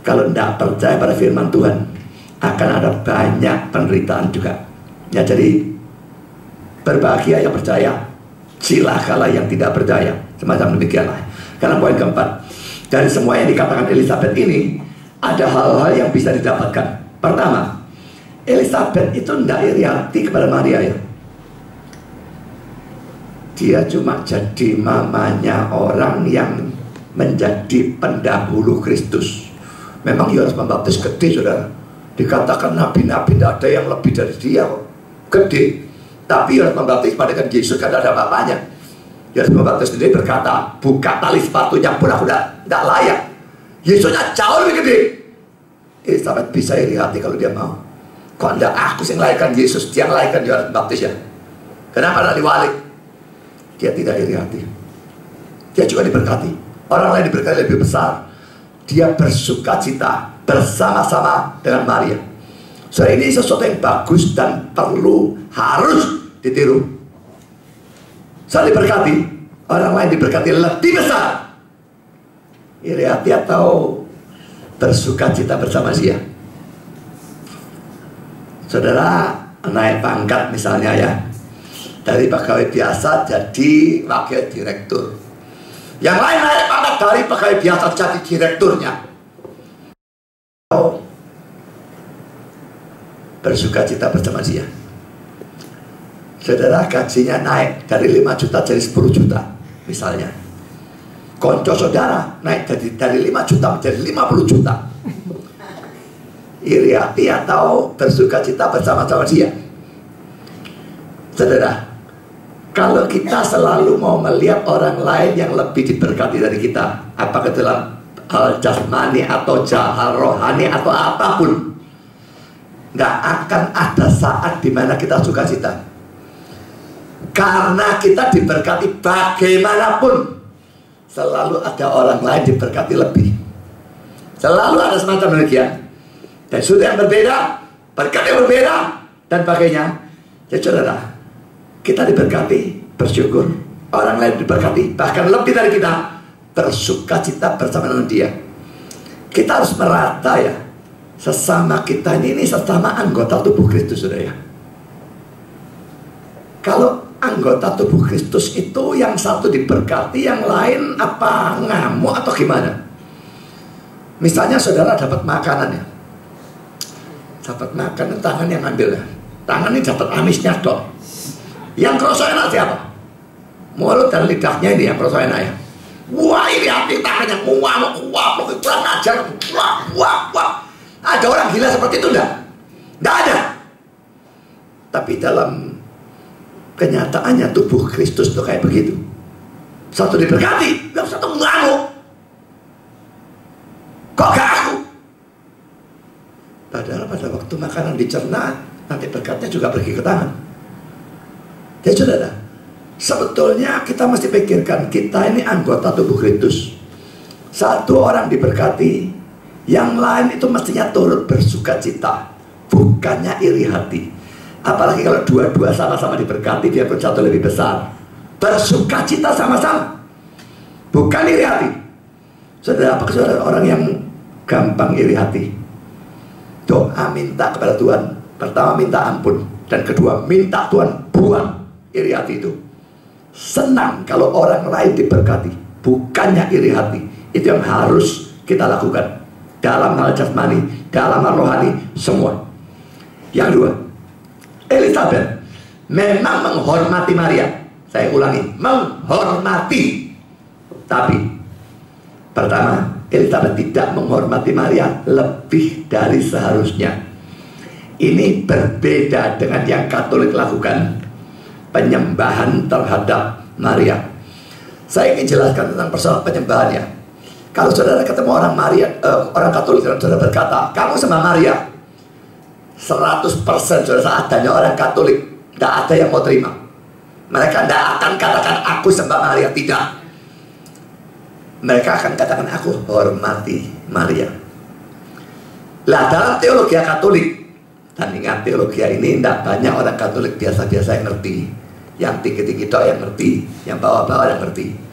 kalau tidak percaya pada firman Tuhan, akan ada banyak penderitaan juga. Ya, jadi berbahagia yang percaya, silakanlah yang tidak percaya. Semacam demikianlah. Karena poin keempat, dari semua yang dikatakan Elizabeth ini, ada hal-hal yang bisa didapatkan. Pertama, Elizabeth itu tidak iri hati kepada Maria ya. Dia cuma jadi mamanya orang yang menjadi pendahulu Kristus. Memang Yohanes Pembaptis gede saudara. Dikatakan nabi-nabi tidak ada yang lebih dari dia, gede. Tapi Yohanes Pembaptis padahal Yesus kan ada bapaknya. Yohanes Pembaptis sendiri berkata, buka tali sepatunya pun aku tidak layak. Yesusnya jauh lebih gede. Elizabeth bisa iri hati kalau dia mau. Kok tidak aku yang lahirkan Yesus, dia yang lahirkan Yohanes Pembaptis ya? Kenapa tidak diwalik? Dia tidak iri hati. Dia juga diberkati. Orang lain diberkati lebih besar. Dia bersuka cita bersama-sama dengan Maria. So ini sesuatu yang bagus dan harus ditiru. Saya diberkati, orang lain diberkati lebih besar. Iri hati atau bersuka cita bersama dia. Saudara naik pangkat misalnya ya, dari pegawai biasa jadi wakil direktur. Yang lain naik pangkat dari pegawai biasa jadi direkturnya. Bersuka cita bersama dia. Saudara gajinya naik dari 5 juta jadi 10 juta misalnya. Konco saudara naik dari 5 juta menjadi 50 juta. Iri hati atau bersuka cita bersama-sama dia. Saudara, kalau kita selalu mau melihat orang lain yang lebih diberkati dari kita, apakah dalam hal jasmani atau hal rohani atau apapun, nggak akan ada saat dimana kita suka cita. Karena kita diberkati bagaimanapun, selalu ada orang lain diberkati lebih. Selalu ada semacam demikian. Dan sudah yang berbeda, berkat yang berbeda, dan sebagainya. Jadi saudara, kita diberkati, bersyukur. Orang lain diberkati, bahkan lebih dari kita, bersuka cita bersama dengan dia. Kita harus merata ya. Sesama kita ini sesama anggota tubuh Kristus, saudara ya. Kalau anggota tubuh Kristus itu yang satu diberkati, yang lain apa ngamuk atau gimana? Misalnya saudara dapat makanan ya, dapat makanan, tangan yang ambil ya, tangan ini dapat amisnya dong. Yang kerasa enak siapa? Mulut dan lidahnya ini yang kerasa enak ya. Wah, ini hati tangan yang wah, kurang ajar, wah. Ada orang gila seperti itu enggak? Enggak ada. Tapi dalam kenyataannya tubuh Kristus itu kayak begitu. Satu diberkati, yang satu ngamuk. Kok gak aku? Padahal pada waktu makanan dicerna, nanti berkatnya juga pergi ke tangan. Ya saudara, sebetulnya kita mesti pikirkan, kita ini anggota tubuh Kristus. Satu orang diberkati, yang lain itu mestinya turut bersuka cita, bukannya iri hati. Apalagi kalau dua-dua sama-sama diberkati, dia pun satu lebih besar. Bersuka cita sama-sama, bukan iri hati. Saudara, apakah saudara orang yang gampang iri hati? Doa minta kepada Tuhan, pertama minta ampun, dan kedua minta Tuhan buang iri hati itu. Senang kalau orang lain diberkati, bukannya iri hati. Itu yang harus kita lakukan dalam hal jasmani, dalam hal rohani, semua. Yang dua, Elizabeth memang menghormati Maria. Saya ulangi, menghormati. Tapi pertama, Elizabeth tidak menghormati Maria lebih dari seharusnya. Ini berbeda dengan yang Katolik lakukan, penyembahan terhadap Maria. Saya ingin jelaskan tentang persoalan penyembahannya. Kalau saudara ketemu orang orang Katolik dan saudara berkata, kamu sembah Maria, 100% saudara seadanya orang Katolik, tidak ada yang mau terima. Mereka tidak akan katakan aku sembah Maria, tidak. Mereka akan katakan aku hormati Maria. Lah dalam teologi Katolik, dan ingat teologi ini tidak banyak orang Katolik biasa-biasa yang ngerti. Yang tinggi-tinggi itu yang ngerti, yang bawah-bawah yang ngerti.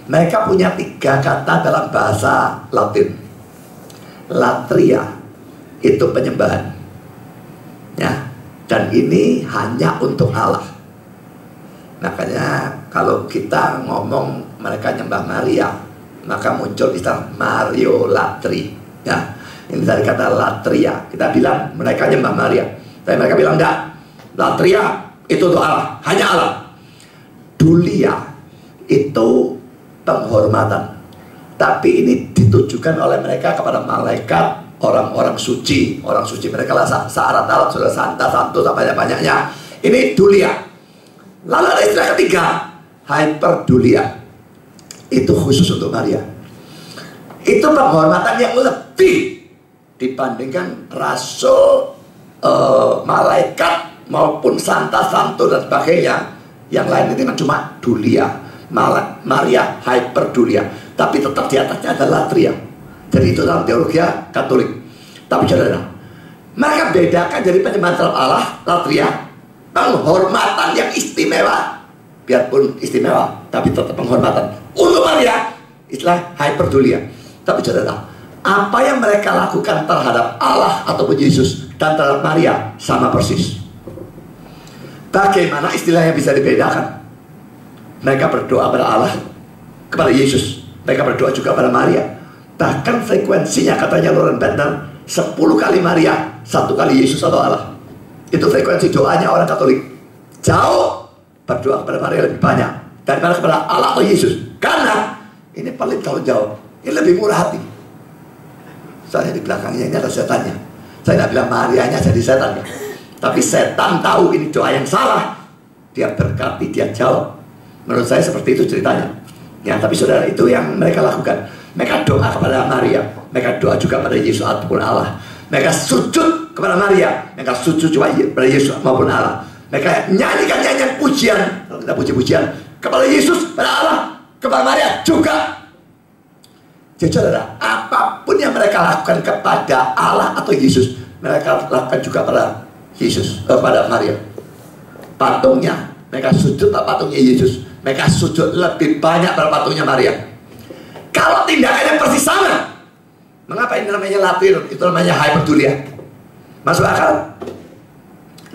Mereka punya 3 kata dalam bahasa Latin. Latria itu penyembahan ya, dan ini hanya untuk Allah. Makanya kalau kita ngomong mereka nyembah Maria, maka muncul istilah Mariolatri ya. Ini dari kata latria. Kita bilang mereka nyembah Maria, tapi mereka bilang enggak, latria itu untuk Allah, hanya Allah. Dulia itu penghormatan, tapi ini ditujukan oleh mereka kepada malaikat, orang-orang suci. Orang suci mereka lah syarat alat sudah santa santo banyak-banyaknya. Ini dulia. Lalu ada istilah ketiga, hyperdulia. Itu khusus untuk Maria. Itu penghormatan yang lebih dibandingkan rasul, malaikat maupun santa santo dan sebagainya. Yang lain itu kan cuma dulia. Maria hyperdulia, tapi tetap di atasnya ada latria. Jadi itu dalam teologi Katolik. Tapi saudara, mereka bedakan dari penyembahan terhadap Allah, latria, penghormatan yang istimewa. Biarpun istimewa, tapi tetap penghormatan. Untuk Maria, istilah hyperdulia. Tapi saudara, apa yang mereka lakukan terhadap Allah ataupun Yesus dan terhadap Maria sama persis. Bagaimana istilahnya bisa dibedakan? Mereka berdoa pada Allah, kepada Yesus. Mereka berdoa juga pada Maria. Bahkan frekuensinya katanya Loren Bentner 10 kali Maria, 1 kali Yesus atau Allah. Itu frekuensi doanya orang Katolik. Jauh berdoa kepada Maria lebih banyak daripada kepada Allah atau Yesus. Karena ini paling jauh. Ini lebih murah hati. Soalnya di belakangnya ini ada setannya. Saya tidak bilang Marianya jadi setan, tapi setan tahu ini doa yang salah. Dia berkati, dia jawab. Menurut saya seperti itu ceritanya. Ya, tapi saudara, itu yang mereka lakukan. Mereka doa kepada Maria, mereka doa juga pada Yesus ataupun Allah. Mereka sujud kepada Maria, mereka sujud juga pada Yesus maupun Allah. Mereka nyanyikan nyanyian pujian, kalau kita puji-pujian kepada Yesus, pada Allah, kepada Maria juga. Jadi saudara, apapun yang mereka lakukan kepada Allah atau Yesus, mereka lakukan juga pada Yesus, pada Maria. Patungnya, mereka sujud pada patungnya Yesus. Mereka sujud lebih banyak pada patungnya Maria. Kalau tindakannya persis sama, mengapa ini namanya latir? Itu namanya hyperdulia. Masuk akal?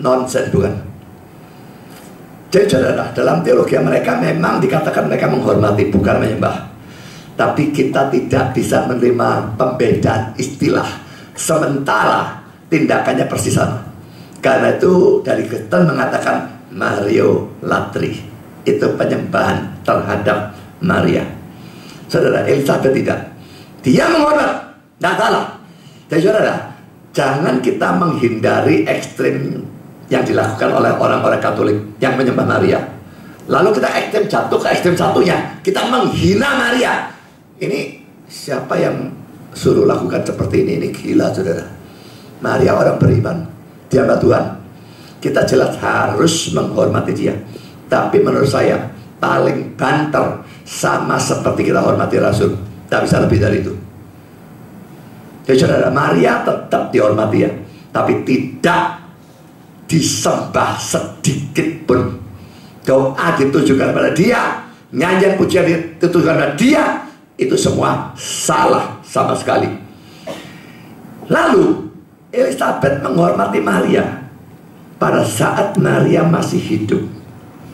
Nonsense bukan? Jadi saudara, dalam teologi mereka memang dikatakan mereka menghormati, bukan menyembah. Tapi kita tidak bisa menerima pembedaan istilah, sementara tindakannya persis sama. Karena itu dari Kristen mengatakan Mariolatri, itu penyembahan terhadap Maria. Saudara, Elizabeth tidak. Dia menghormat, tidak salah. Jadi saudara, jangan kita menghindari ekstrim yang dilakukan oleh orang-orang Katolik yang menyembah Maria. Lalu kita ekstrem jatuh ke ekstrem satunya, kita menghina Maria. Ini siapa yang suruh lakukan seperti ini? Ini gila saudara. Maria orang beriman, dia hamba Tuhan. Kita jelas harus menghormati dia. Tapi menurut saya paling banter sama seperti kita hormati Rasul. Tak bisa lebih dari itu. Jadi saudara, Maria tetap dihormati ya, tapi tidak disembah sedikit pun. Doa ditujukan pada dia, nyanyian pujian ditujukan pada dia, itu semua salah sama sekali. Lalu Elizabeth menghormati Maria pada saat Maria masih hidup.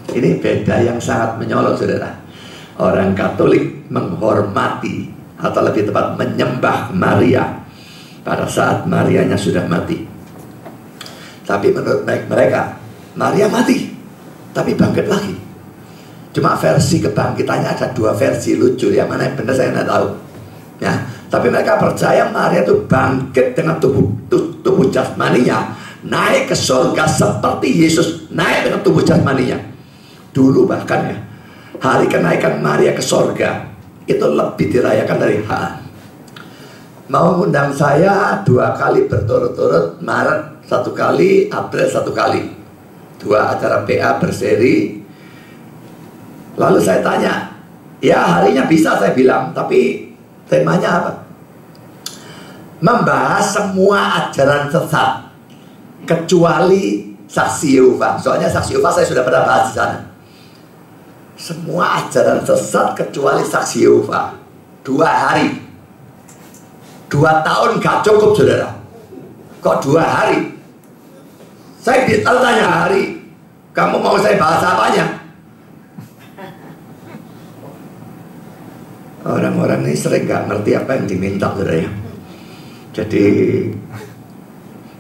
Ini beda yang sangat menyolok saudara. Orang Katolik menghormati, atau lebih tepat menyembah Maria pada saat Marianya sudah mati. Tapi menurut mereka, Maria mati, tapi bangkit lagi. Cuma versi kebangkitannya ada dua versi lucu. Yang mana yang benar saya tidak tahu. Ya, tapi mereka percaya Maria itu bangkit dengan tubuh jasmaninya, naik ke surga seperti Yesus naik dengan tubuh jasmaninya. Dulu bahkan ya, hari kenaikan Maria ke surga itu lebih dirayakan dari mau undang saya 2 kali berturut-turut, Maret 1 kali, April 1 kali, 2 acara PA berseri. Lalu saya tanya, ya harinya bisa saya bilang, tapi temanya apa? Membahas semua ajaran sesat kecuali saksi Yehova. Soalnya saksi Yehova saya sudah pernah bahas di sana. Semua ajaran sesat kecuali saksi Yehova. 2 hari, 2 tahun gak cukup saudara. Kok 2 hari? Saya tanya hari, kamu mau saya bahas apanya? Orang-orang ini sering gak ngerti apa yang diminta saudara ya. Jadi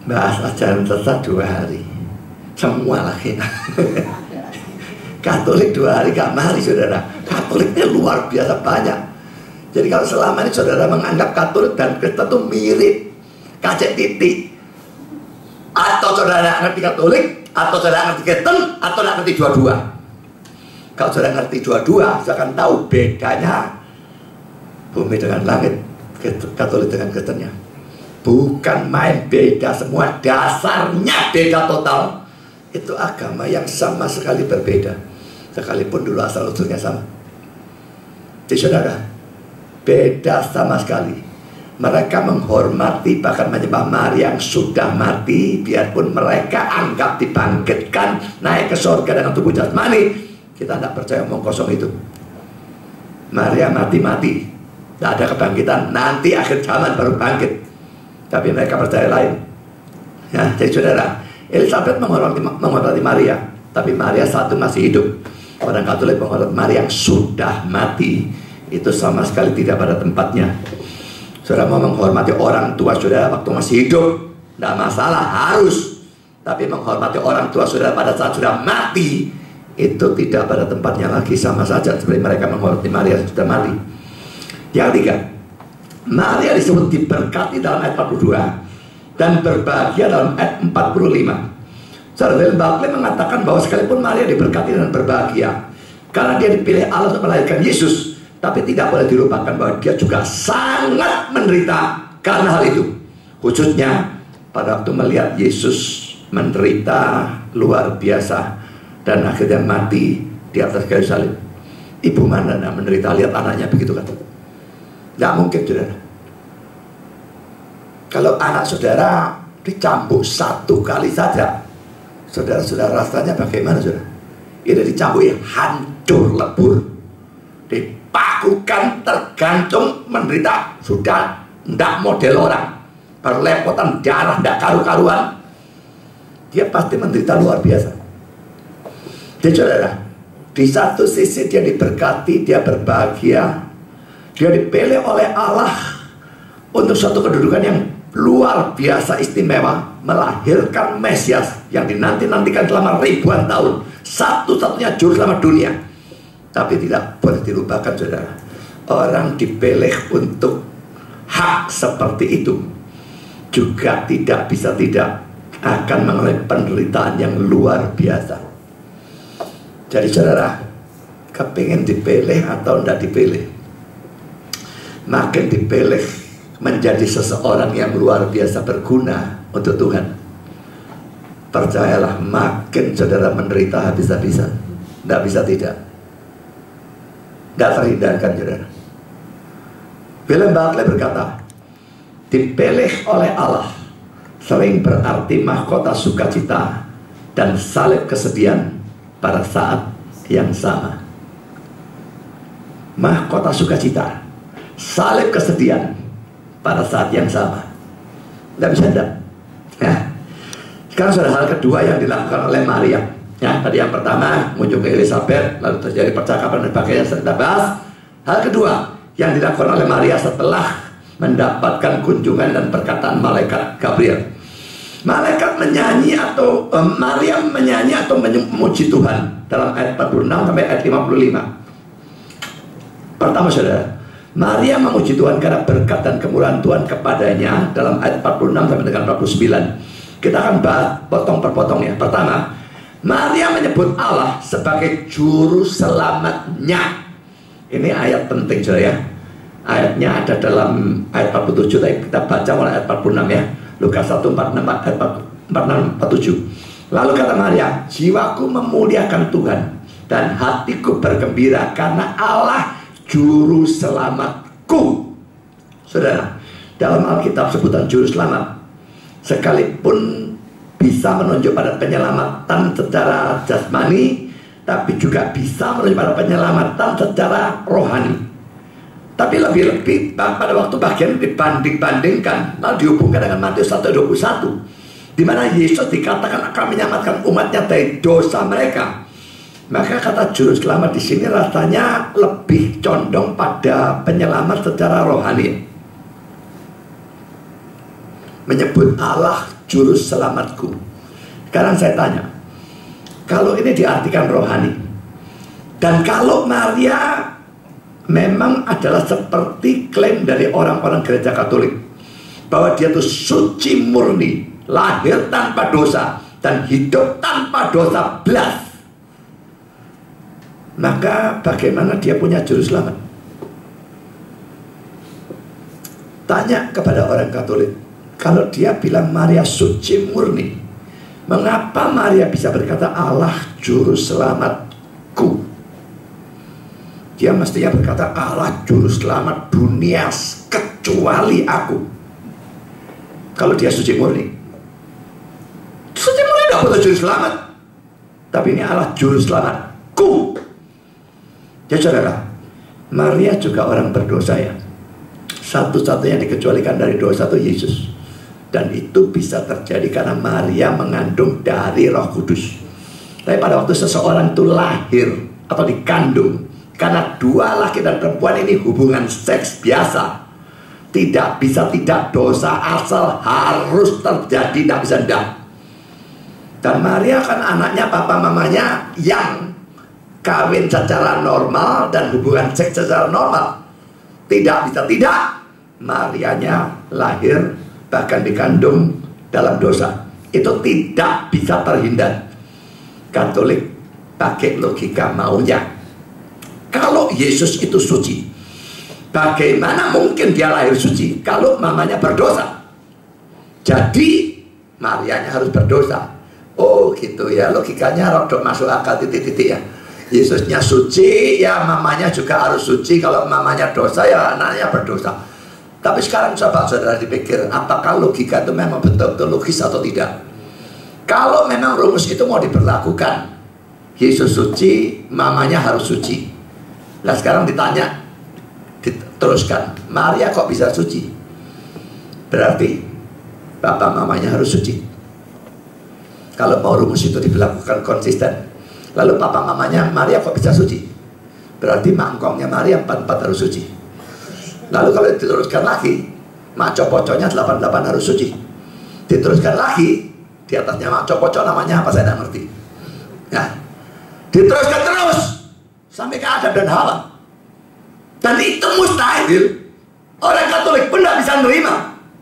bahas ajaran sesat 2 hari, semua lagi. Katolik 2 hari gak mari saudara. Katoliknya luar biasa banyak. Jadi kalau selama ini saudara menganggap Katolik dan Kristen itu mirip, kacek titik, atau saudara ngerti Katolik, atau saudara ngerti Kristen, atau saudara ngerti dua-dua. Kalau saudara ngerti dua-dua, saya akan tahu bedanya bumi dengan langit, Katolik dengan Kristennya. Bukan main, beda semua, dasarnya beda total. Itu agama yang sama sekali berbeda, sekalipun dulu asal usulnya sama. Jadi saudara, beda sama sekali. Mereka menghormati bahkan menyembah Maria yang sudah mati, biarpun mereka anggap dibangkitkan naik ke surga dengan tubuh jasmani. Kita tidak percaya omong kosong itu. Maria mati-mati, tidak ada kebangkitan, nanti akhir zaman baru bangkit. Tapi mereka percaya lain ya. Jadi saudara, Elizabeth menghormati Maria, tapi Maria satu masih hidup. Orang Katolik menghormati Maria yang sudah mati, itu sama sekali tidak pada tempatnya. Saudara mau menghormati orang tua saudara waktu masih hidup, tidak masalah, harus. Tapi menghormati orang tua saudara pada saat sudah mati, itu tidak pada tempatnya lagi, sama saja seperti mereka menghormati Maria yang sudah mati. Yang ketiga, Maria disebut diberkati dalam ayat 42 dan berbahagia dalam ayat 45. Saudara, William Barclay mengatakan bahwa sekalipun Maria diberkati dan berbahagia karena dia dipilih Allah untuk melahirkan Yesus, tapi tidak boleh dilupakan bahwa dia juga sangat menderita karena hal itu. Khususnya pada waktu melihat Yesus menderita luar biasa dan akhirnya mati di atas kayu salib. Ibu mana menderita lihat anaknya begitu kan? Tidak mungkin saudara. Kalau anak saudara dicambuk 1 kali saja, saudara-saudara rasanya bagaimana saudara? Ini dicambuk ya hancur lebur, dipakukan, tergantung, menderita, sudah tidak model orang, berlepotan darah, tidak karu-karuan. Dia pasti menderita luar biasa. Jadi saudara, di satu sisi dia diberkati, dia berbahagia, dia dipilih oleh Allah untuk suatu kedudukan yang luar biasa istimewa, melahirkan Mesias yang dinanti-nantikan selama ribuan tahun, satu-satunya juru selamat dunia. Tapi tidak boleh dilupakan saudara, orang dipilih untuk hak seperti itu juga tidak bisa tidak akan mengalami penderitaan yang luar biasa. Jadi saudara, kepingin dipilih atau tidak dipilih, makin dipilih menjadi seseorang yang luar biasa berguna untuk Tuhan, percayalah makin saudara menderita habis-habisan. Tidak bisa tidak terhindarkan saudara. William Barclay berkata, dipilih oleh Allah sering berarti mahkota sukacita dan salib kesedihan pada saat yang sama. Mahkota sukacita, salib kesedihan pada saat yang sama. Tidak bisa tidak. Ya. Sekarang sudah hal kedua yang dilakukan oleh Maria. Ya, tadi yang pertama mengunjungi Elizabeth, lalu terjadi percakapan dan sebagainya, kita bahas. Hal kedua yang dilakukan oleh Maria setelah mendapatkan kunjungan dan perkataan malaikat Gabriel. Malaikat menyanyi atau Maria menyanyi atau memuji Tuhan dalam ayat 46 sampai ayat 55. Pertama saudara, Maria memuji Tuhan karena berkat dan kemurahan Tuhan kepadanya dalam ayat 46 sampai dengan 49. Kita akan bahas potong per potongnya. Pertama, Maria menyebut Allah sebagai juru selamatnya. Ini ayat penting saudara ya. Ayatnya ada dalam ayat 47, tapi kita baca mulai ayat 46 ya. Lukas 1, 46, ayat 46, 47. Lalu kata Maria, jiwaku memuliakan Tuhan dan hatiku bergembira karena Allah juru selamatku. Saudara, dalam Alkitab sebutan juru selamat sekalipun bisa menunjuk pada penyelamatan secara jasmani, tapi juga bisa menunjuk pada penyelamatan secara rohani. Tapi lebih-lebih pada waktu bagian dibanding-bandingkan, lalu dihubungkan dengan Matius 1:21, di mana Yesus dikatakan akan menyelamatkan umatnya dari dosa mereka. Maka kata juru selamat di sini rasanya lebih condong pada penyelamat secara rohani. Menyebut Allah juru selamatku. Sekarang saya tanya, kalau ini diartikan rohani, dan kalau Maria memang adalah seperti klaim dari orang-orang gereja Katolik bahwa dia itu suci murni, lahir tanpa dosa dan hidup tanpa dosa belas, maka bagaimana dia punya juru selamat? Tanya kepada orang Katolik, kalau dia bilang Maria suci murni, mengapa Maria bisa berkata Allah juru selamatku? Dia mestinya berkata Allah juru selamat dunia kecuali aku. Kalau dia suci murni, suci murni tidak butuh juru selamat. Tapi ini Allah juru selamatku. Ya saudara, Maria juga orang berdosa ya. Satu-satunya dikecualikan dari dosa itu Yesus. Dan itu bisa terjadi karena Maria mengandung dari Roh Kudus. Tapi pada waktu seseorang itu lahir atau dikandung, karena dua laki dan perempuan ini hubungan seks biasa, tidak bisa tidak, dosa asal harus terjadi, tidak bisa tidak. Dan Maria kan anaknya papa mamanya yang kawin secara normal dan hubungan seks secara normal. Tidak bisa tidak, Marianya lahir bahkan dikandung dalam dosa. Itu tidak bisa terhindar. Katolik pakai logika maunya. Kalau Yesus itu suci, bagaimana mungkin dia lahir suci kalau mamanya berdosa? Jadi Marianya harus berdosa. Oh gitu ya, logikanya rodok masuk akal titik-titik ya. Yesusnya suci, ya mamanya juga harus suci. Kalau mamanya dosa, ya anaknya berdosa. Tapi sekarang coba saudara dipikir, apakah logika itu memang betul-betul logis atau tidak? Kalau memang rumus itu mau diberlakukan, Yesus suci, mamanya harus suci. Nah sekarang ditanya, diteruskan, Maria kok bisa suci? Berarti bapak mamanya harus suci. Kalau mau rumus itu diberlakukan konsisten, Lalu papa mamanya Maria kok bisa suci? Berarti mangkongnya Maria 44 harus suci. Lalu kalau diteruskan lagi, mak copoconya 88 harus suci. Diteruskan lagi, di atasnya mak copoco namanya apa saya tidak ngerti. Nah, diteruskan terus sampai ke Adam dan Hawa. Dan itu mustahil. Orang Katolik pun tidak bisa menerima.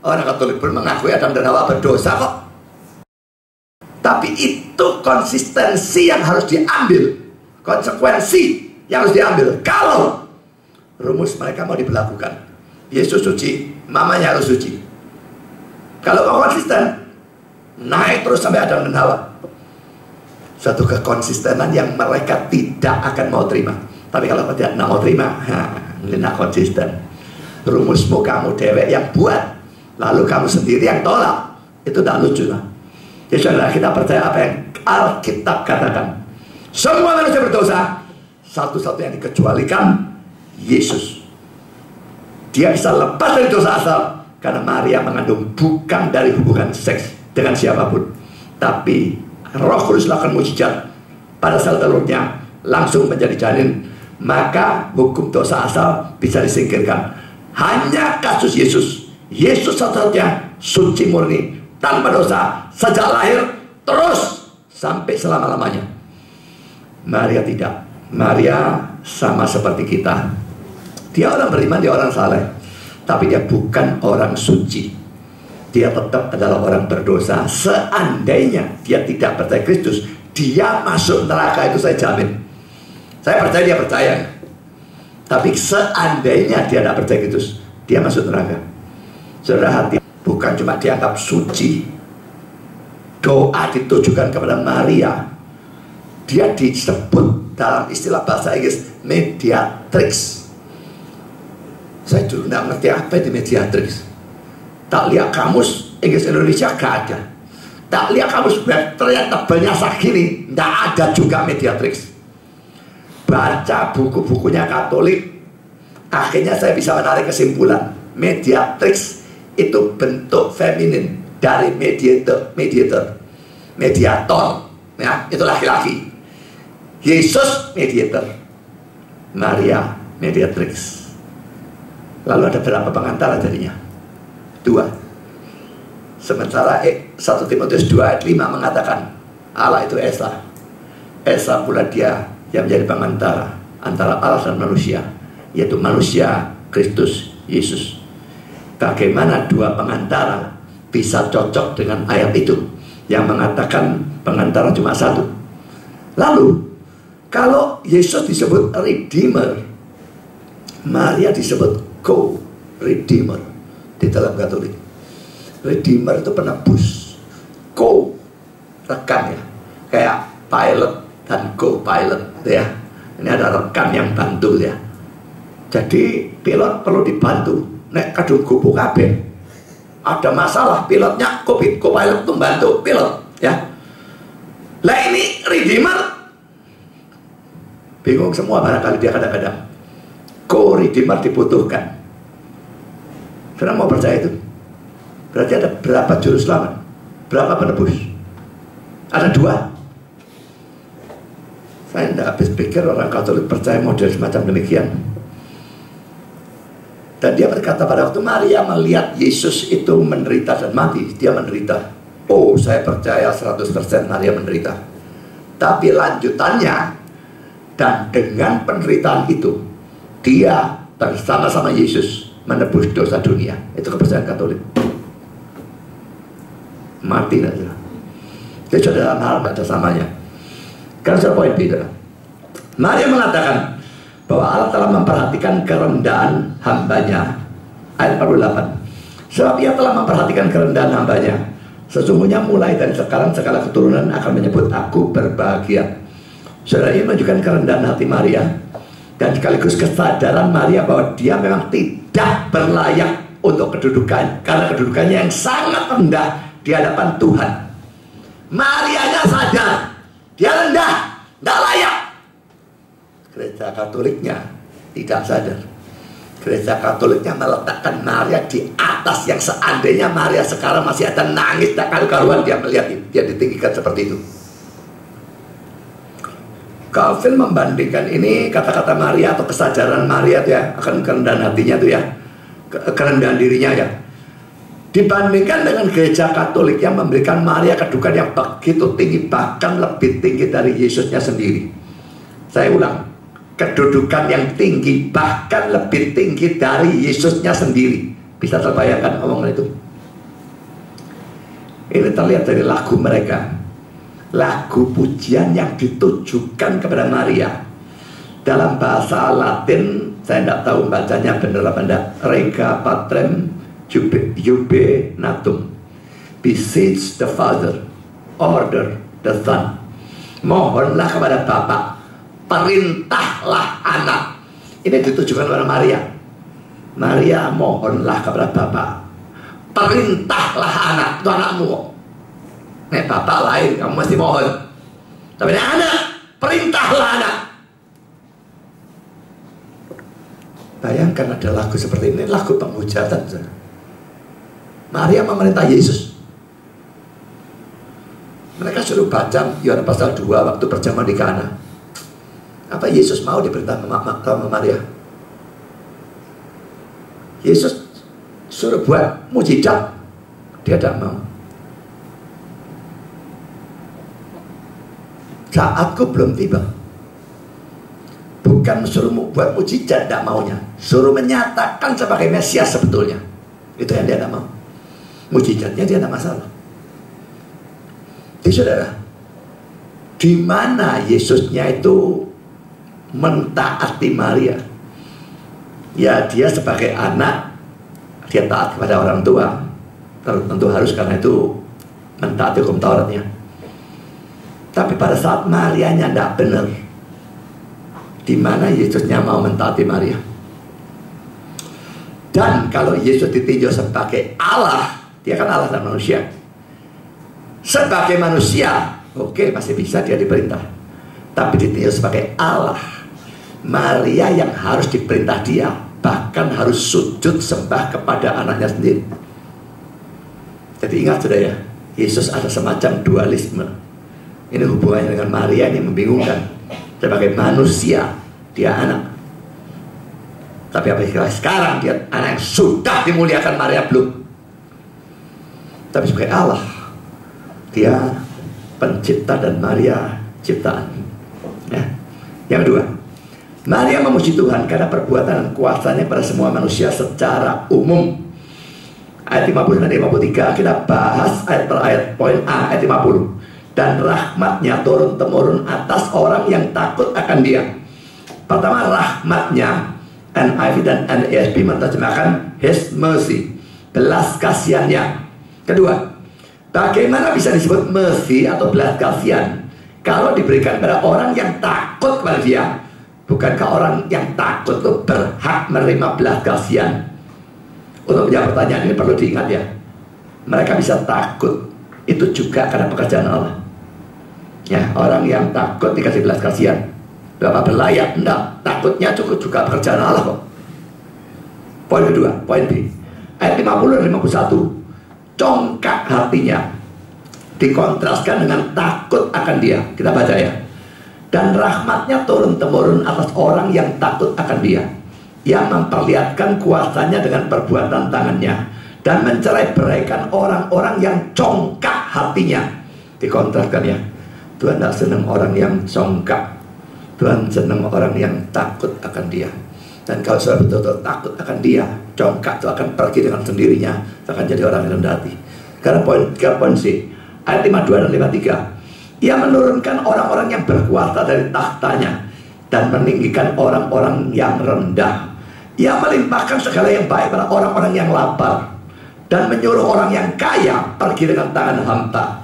Orang Katolik pun mengakui Adam dan Hawa berdosa kok. Tapi itu konsistensi yang harus diambil, konsekuensi yang harus diambil. Kalau rumus mereka mau diberlakukan, Yesus suci, mamanya harus suci. Kalau mau konsisten, naik terus sampai Adam dan Hawa. Suatu kekonsistenan yang mereka tidak akan mau terima. Tapi kalau tidak mau terima, tidak konsisten. Rumusmu kamu dewek yang buat, lalu kamu sendiri yang tolak. Itu tak lucu lah. Jadi saudara, kita percaya apa yang Alkitab katakan. Semua manusia berdosa, satu-satu yang dikecualikan Yesus. Dia bisa lepas dari dosa asal karena Maria mengandung bukan dari hubungan seks dengan siapapun, tapi Roh Kudus lakukan mujizat pada sel telurnya langsung menjadi janin. Maka hukum dosa asal bisa disingkirkan. Hanya kasus Yesus. Yesus satu-satunya suci murni, tanpa dosa, sejak lahir terus sampai selama-lamanya. Maria tidak. Maria sama seperti kita. Dia orang beriman, dia orang saleh, tapi dia bukan orang suci. Dia tetap adalah orang berdosa. Seandainya dia tidak percaya Kristus, dia masuk neraka, itu saya jamin. Saya percaya dia percaya. Tapi seandainya dia tidak percaya Kristus, dia masuk neraka. Saudara, hati bukan cuma dianggap suci. Doa ditujukan kepada Maria. Dia disebut dalam istilah bahasa Inggris mediatrix. Saya dulu tidak ngerti apa itu mediatrix. Tak lihat kamus Inggris Indonesia gak ada. Tak lihat kamus web ternyata tebalnya segini, tidak ada juga mediatrix. Baca buku-bukunya Katolik, akhirnya saya bisa menarik kesimpulan mediatrix itu bentuk feminin dari mediator, ya, itu laki-laki. Yesus mediator, Maria mediatrix. Lalu ada berapa pengantara jadinya? 2. Sementara 1 Timotius 2 ayat 5 mengatakan Allah itu Esa. Esa pula dia yang menjadi pengantara antara Allah dan manusia, yaitu manusia Kristus Yesus. Bagaimana 2 pengantara bisa cocok dengan ayat itu yang mengatakan pengantara cuma 1? Lalu kalau Yesus disebut Redeemer, Maria disebut Co-Redeemer di dalam Katolik. Redeemer itu penebus, co rekan ya, kayak pilot dan co-pilot ya. Ini ada rekan yang bantu ya. Jadi pilot perlu dibantu. Nek kadung kubu kabeh ada masalah, pilotnya co-pilot itu bantu pilot ya. Lah ini Redeemer bingung semua barangkali dia kadang-kadang. Co-Redeemer dibutuhkan. Saudara mau percaya itu? Berarti ada berapa juru selamat? Berapa penebus? Ada 2. Saya tidak habis pikir orang Katolik percaya model semacam demikian. Dan dia berkata pada waktu Maria melihat Yesus itu menderita dan mati, dia menderita. Oh, saya percaya 100% Maria menderita. Tapi lanjutannya, dan dengan penderitaan itu, dia bersama-sama Yesus menebus dosa dunia. Itu kepercayaan Katolik. Mati saja. Jadi dalam hal ada samanya. Karena saya poin beda. Maria mengatakan bahwa Allah telah memperhatikan kerendahan hambanya. Ayat 48. Sebab ia telah memperhatikan kerendahan hambanya. Sesungguhnya mulai dari sekarang segala keturunan akan menyebut aku berbahagia. Saudara, ini menunjukkan kerendahan hati Maria dan sekaligus kesadaran Maria bahwa dia memang tidak berlayak untuk kedudukan, karena kedudukannya yang sangat rendah di hadapan Tuhan. Marianya sadar dia rendah, tidak layak. Gereja Katoliknya tidak sadar. Gereja Katoliknya meletakkan Maria di atas, yang seandainya Maria sekarang masih ada nangis tak karu-karuan dia melihat dia ditinggikan seperti itu. Calvin membandingkan ini kata-kata Maria atau kesadaran Maria tuh ya, akan kerendahan hatinya tuh ya, kerendahan dirinya ya, dibandingkan dengan gereja Katolik yang memberikan Maria kedudukan yang begitu tinggi, bahkan lebih tinggi dari Yesusnya sendiri. Saya ulang, kedudukan yang tinggi bahkan lebih tinggi dari Yesusnya sendiri. Bisa terbayangkan omongan itu? Ini terlihat dari lagu mereka, lagu pujian yang ditujukan kepada Maria. Dalam bahasa Latin, saya tidak tahu bacanya benar apa tidak, Rega Patrem Jubenatum, beseech the Father, order the Son. Mohonlah kepada Bapa, perintahlah Anak. Ini ditujukan kepada Maria. Maria, mohonlah kepada Bapa, perintahlah Anak. Itu anakmu kok. Nek Bapak lain kamu mesti mohon, tapi nek Anak, perintahlah Anak. Bayangkan ada lagu seperti ini, lagu penghujatan. Maria memerintah Yesus. Mereka suruh baca Yohanes pasal 2 waktu perjamuan di Kana. Apa Yesus mau diperintah sama Maria? Yesus suruh buat mujizat, dia tidak mau. Saatku belum tiba. Bukan suruh buat mujizat, tidak maunya. Suruh menyatakan sebagai Mesias sebetulnya. Itu yang dia tidak mau. Mujizatnya dia tidak masalah. Jadi saudara, di mana Yesusnya itu mentaati Maria? Ya, dia sebagai anak, dia taat kepada orang tua. Tentu harus, karena itu mentaati hukum Tauratnya. Tapi pada saat Marianya tidak benar, di mana Yesusnya mau mentaati Maria? Dan kalau Yesus ditinjau sebagai Allah, dia kan Allah dan manusia. Sebagai manusia, oke, masih bisa dia diperintah. Tapi ditinjau sebagai Allah, Maria yang harus diperintah dia, bahkan harus sujud sembah kepada anaknya sendiri. Jadi ingat sudah ya, Yesus ada semacam dualisme. Ini hubungannya dengan Maria ini membingungkan. Sebagai manusia, dia anak. Tapi apa sekarang dia anak yang sudah dimuliakan, Maria belum. Tapi sebagai Allah, dia pencipta dan Maria ciptaan. Ya. Yang kedua, Maria memuji Tuhan karena perbuatan dan kuasanya pada semua manusia secara umum. Ayat 50 dan 53 kita bahas ayat per ayat. Poin A, ayat 50. Dan rahmatnya turun-temurun atas orang yang takut akan dia. Pertama, rahmatnya, NIV dan NASB menerjemahkan His mercy, belas kasihannya. Kedua, bagaimana bisa disebut mercy atau belas kasihan kalau diberikan pada orang yang takut kepada dia? Bukankah orang yang takut itu berhak menerima belas kasihan? Untuk menjawab pertanyaan ini perlu diingat ya, mereka bisa takut itu juga karena pekerjaan Allah. Ya, orang yang takut dikasih belas kasihan. Bapak berlayak, enggak, takutnya cukup juga pekerjaan Allah kok. Poin kedua, poin B, ayat 50 dan 51. Congkak hatinya dikontraskan dengan takut akan dia. Kita baca ya. Dan rahmatnya turun-temurun atas orang yang takut akan dia, yang memperlihatkan kuasanya dengan perbuatan tangannya, dan mencerai-beraikan orang-orang yang congkak hatinya. Dikontraskan ya. Tuhan tidak senang orang yang congkak. Tuhan senang orang yang takut akan dia. Dan kalau saudara betul-betul takut akan dia, congkak itu akan pergi dengan sendirinya, akan jadi orang yang rendah hati. Karena poin C, ayat 52 dan 53, ia menurunkan orang-orang yang berkuasa dari tahtanya dan meninggikan orang-orang yang rendah. Ia melimpahkan segala yang baik pada orang-orang yang lapar dan menyuruh orang yang kaya pergi dengan tangan hampa.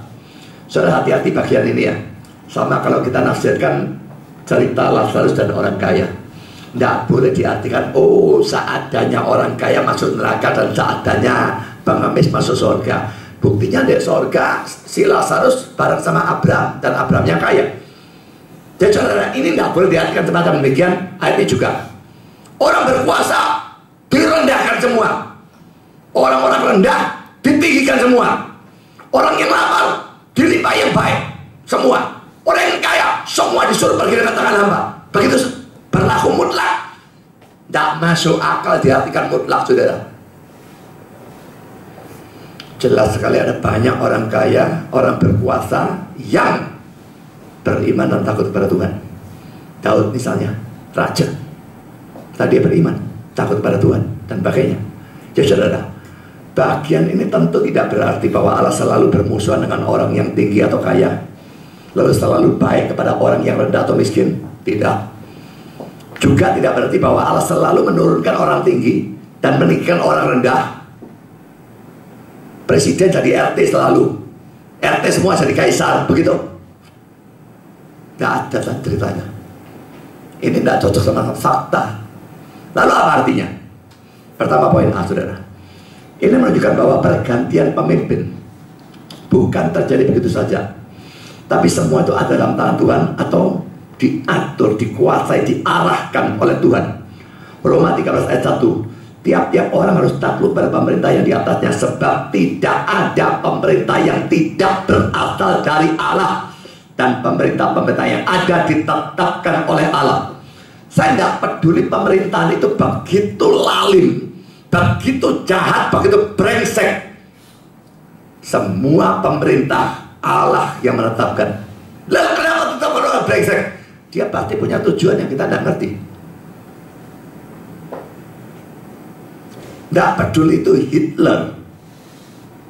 Saudara, hati-hati bagian ini ya. Sama kalau kita nafsirkan cerita Lazarus dan orang kaya, tidak boleh diartikan oh seadanya orang kaya masuk neraka dan seadanya pengemis masuk surga. Buktinya di surga si Lazarus bareng sama Abraham, dan Abrahamnya kaya. Jadi saudara, ini tidak boleh diartikan semacam demikian. Ayat ini juga, orang berkuasa direndahkan semua, orang-orang rendah ditinggikan semua, orang yang lapar dilimpahi yang baik semua, orang yang kaya semua disuruh pergi dengan tangan hamba. Begitu berlaku mutlak. Tidak masuk akal diartikan mutlak, saudara. Jelas sekali ada banyak orang kaya, orang berkuasa yang beriman dan takut kepada Tuhan. Daud misalnya, raja. Tadi dia beriman, takut kepada Tuhan dan sebagainya. Ya saudara, bagian ini tentu tidak berarti bahwa Allah selalu bermusuhan dengan orang yang tinggi atau kaya, lalu selalu baik kepada orang yang rendah atau miskin. Tidak. Juga tidak berarti bahwa Allah selalu menurunkan orang tinggi dan meninggikan orang rendah. Presiden jadi RT selalu, RT semua jadi kaisar, begitu. Tidak ada ceritanya. Ini tidak cocok sama fakta. Lalu apa artinya? Pertama poin A, saudara. Ini menunjukkan bahwa pergantian pemimpin bukan terjadi begitu saja, tapi semua itu ada dalam tangan Tuhan atau diatur, dikuasai, diarahkan oleh Tuhan. Roma 13 ayat 1. Tiap-tiap orang harus takluk pada pemerintah yang di atasnya, sebab tidak ada pemerintah yang tidak berasal dari Allah, dan pemerintah-pemerintah yang ada ditetapkan oleh Allah. Saya tidak peduli pemerintahan itu begitu lalim, begitu jahat, begitu brengsek. Semua pemerintah Allah yang menetapkan. Lalu kenapa tetap orang brengsek? Dia pasti punya tujuan yang kita tidak ngerti. Tidak peduli itu Hitler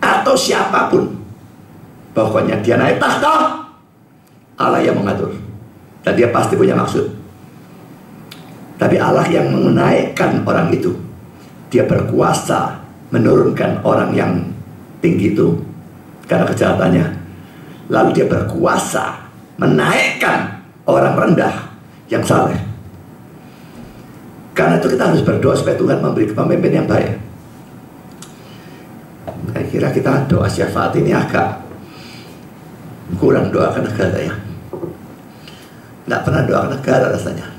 atau siapapun, pokoknya dia naik tahta, Allah yang mengatur, dan dia pasti punya maksud. Tapi Allah yang menaikkan orang itu, dia berkuasa menurunkan orang yang tinggi itu karena kejahatannya, lalu dia berkuasa menaikkan orang rendah yang saleh. Karena itu kita harus berdoa supaya Tuhan memberi pemimpin yang baik. Saya kira kita doa syafaat ini agak kurang doakan negara ya. Tidak pernah doakan negara rasanya.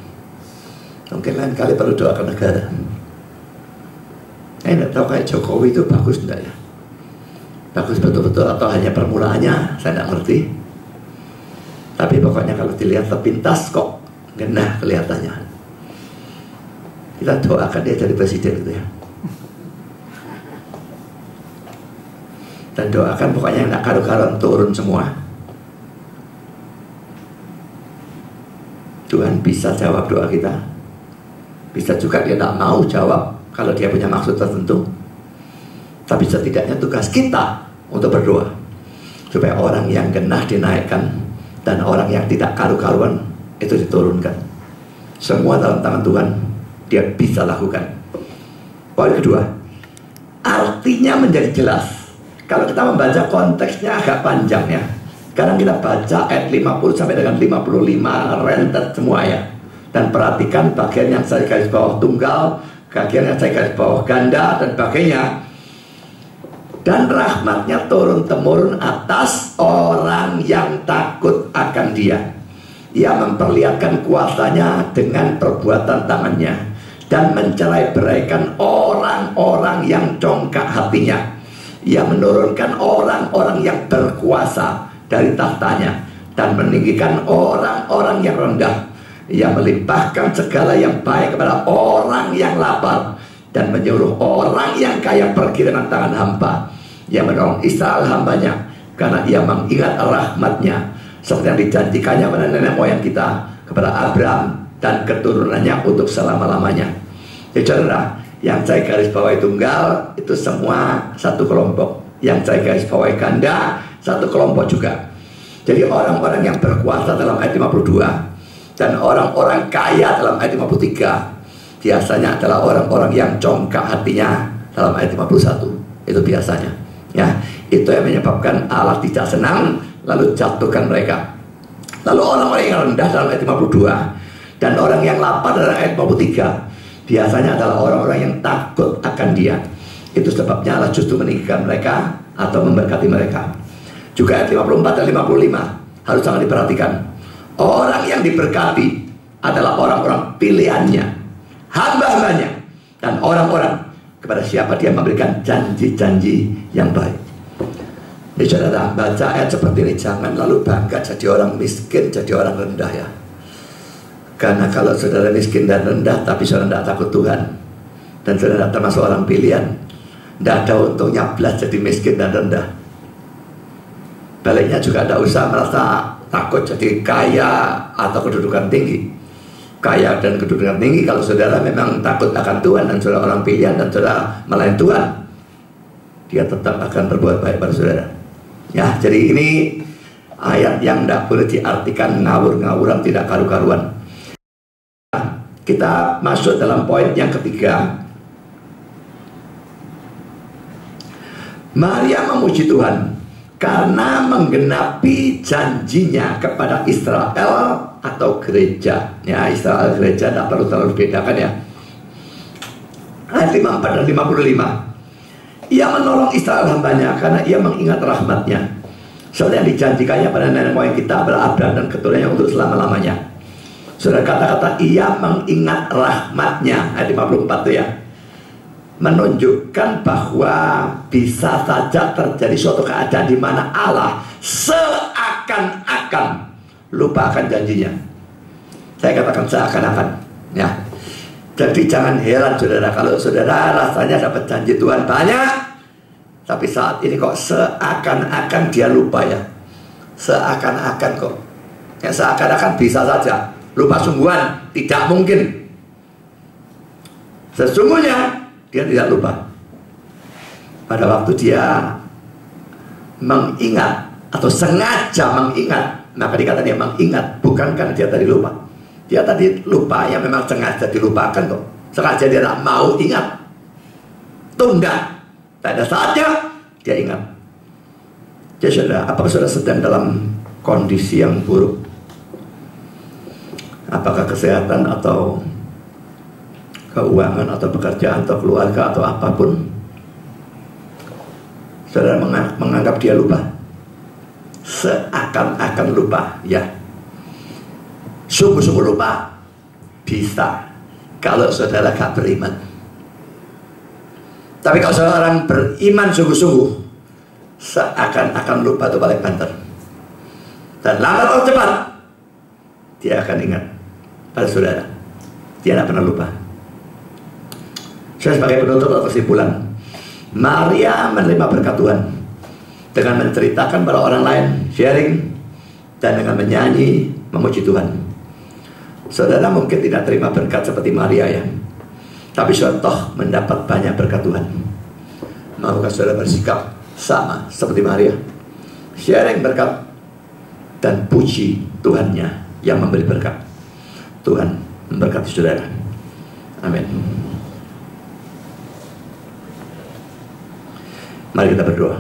Mungkin lain kali perlu doakan negara. Saya tidak tahu kayak Jokowi itu bagus tidak ya. Bagus betul-betul atau hanya permulaannya, saya tidak ngerti. Tapi pokoknya kalau dilihat sepintas kok genah kelihatannya. Kita doakan dia jadi presiden gitu ya. Dan doakan pokoknya yang karu-karuan turun semua. Tuhan bisa jawab doa kita. Bisa juga dia tidak mau jawab kalau dia punya maksud tertentu. Tapi setidaknya tugas kita untuk berdoa supaya orang yang genah dinaikkan dan orang yang tidak karu-karuan itu diturunkan. Semua dalam tangan Tuhan. Dia bisa lakukan. Poin kedua, artinya menjadi jelas. Kalau kita membaca konteksnya agak panjang ya. Sekarang kita baca ayat 50 sampai dengan 55 rentet semua ya. Dan perhatikan bagian yang saya garis bawah tunggal, bagian yang saya garis bawah ganda dan sebagainya. Dan rahmatnya turun-temurun atas orang yang takut akan dia. Ia memperlihatkan kuasanya dengan perbuatan tangannya dan mencerai beraikan orang-orang yang congkak hatinya. Ia menurunkan orang-orang yang berkuasa dari tahtanya dan meninggikan orang-orang yang rendah. Ia melimpahkan segala yang baik kepada orang yang lapar dan menyuruh orang yang kaya pergi dengan tangan hampa. Ia menolong Israel hambanya karena ia mengingat rahmatnya seperti yang dijanjikannya pada nenek moyang kita, kepada Abraham dan keturunannya untuk selama-lamanya. Jadi saudara, yang saya garis bawahi tunggal itu semua satu kelompok. Yang saya garis bawahi ganda satu kelompok juga. Jadi orang-orang yang berkuasa dalam ayat 52 dan orang-orang kaya dalam ayat 53 biasanya adalah orang-orang yang congkak hatinya dalam ayat 51. Itu biasanya ya. Itu yang menyebabkan Allah tidak senang lalu jatuhkan mereka. Lalu orang-orang yang rendah dalam ayat 52 dan orang yang lapar dalam ayat 53 biasanya adalah orang-orang yang takut akan dia. Itu sebabnya Allah justru meninggikan mereka atau memberkati mereka. Juga ayat 54 dan 55 harus sangat diperhatikan. Orang yang diberkati adalah orang-orang pilihannya, hamba-hambanya, dan orang-orang kepada siapa dia memberikan janji-janji yang baik. Jadi saudara, baca ayat seperti ini jangan lalu bangga jadi orang miskin, jadi orang rendah ya. Karena kalau saudara miskin dan rendah tapi saudara tidak takut Tuhan, dan saudara termasuk orang pilihan, tidak ada untungnya belas jadi miskin dan rendah. Baliknya juga tidak usah merasa takut jadi kaya atau kedudukan tinggi. Kaya dan kedudukan tinggi, kalau saudara memang takut akan Tuhan dan saudara orang pilihan dan saudara melayani Tuhan, dia tetap akan berbuat baik pada saudara. Ya, jadi ini ayat yang tidak boleh diartikan ngawur-ngawuran, tidak karu-karuan. Kita masuk dalam poin yang ketiga. Maria memuji Tuhan karena menggenapi janjinya kepada Israel atau gereja. Ya, Israel gereja tidak perlu terlalu bedakan ya. Ayat 54 dan 55. Ia menolong Israel hambanya karena ia mengingat rahmatnya, seperti yang dijanjikannya pada nenek moyang kita Abraham dan keturunannya untuk selama-lamanya. Saudara, kata-kata ia mengingat rahmatnya ayat 54 itu ya, menunjukkan bahwa bisa saja terjadi suatu keadaan di mana Allah seakan-akan lupa akan janjinya. Saya katakan seakan-akan ya. Jadi jangan heran saudara kalau saudara rasanya dapat janji Tuhan banyak, tapi saat ini kok seakan-akan dia lupa ya. Seakan-akan kok ya, seakan-akan bisa saja lupa sungguhan, tidak mungkin. Sesungguhnya dia tidak lupa. Pada waktu dia mengingat atau sengaja mengingat, maka dikatakan dia mengingat, bukan karena dia tadi lupa. Dia tadi lupa yang memang sengaja dilupakan kok. Sengaja dia tidak mau ingat, tunda. Pada saatnya dia ingat. Jadi saudara, apakah saudara sedang dalam kondisi yang buruk? Apakah kesehatan atau keuangan atau pekerjaan atau keluarga atau apapun, saudara menganggap dia lupa, seakan-akan lupa ya. Sungguh-sungguh lupa bisa kalau saudara gak beriman. Tapi kalau seorang beriman sungguh-sungguh, seakan-akan lupa itu paling banter. Dan lambat atau cepat dia akan ingat pada saudara. Dia tidak pernah lupa. Saya sebagai penutup atau kesimpulan, Maria menerima berkat Tuhan dengan menceritakan pada orang lain, sharing, dan dengan menyanyi memuji Tuhan. Saudara mungkin tidak terima berkat seperti Maria ya, tapi contoh mendapat banyak berkat Tuhan. Maukah saudara bersikap sama seperti Maria, sharing berkat dan puji Tuhannya yang memberi berkat. Tuhan memberkati saudara. Amin. Mari kita berdoa.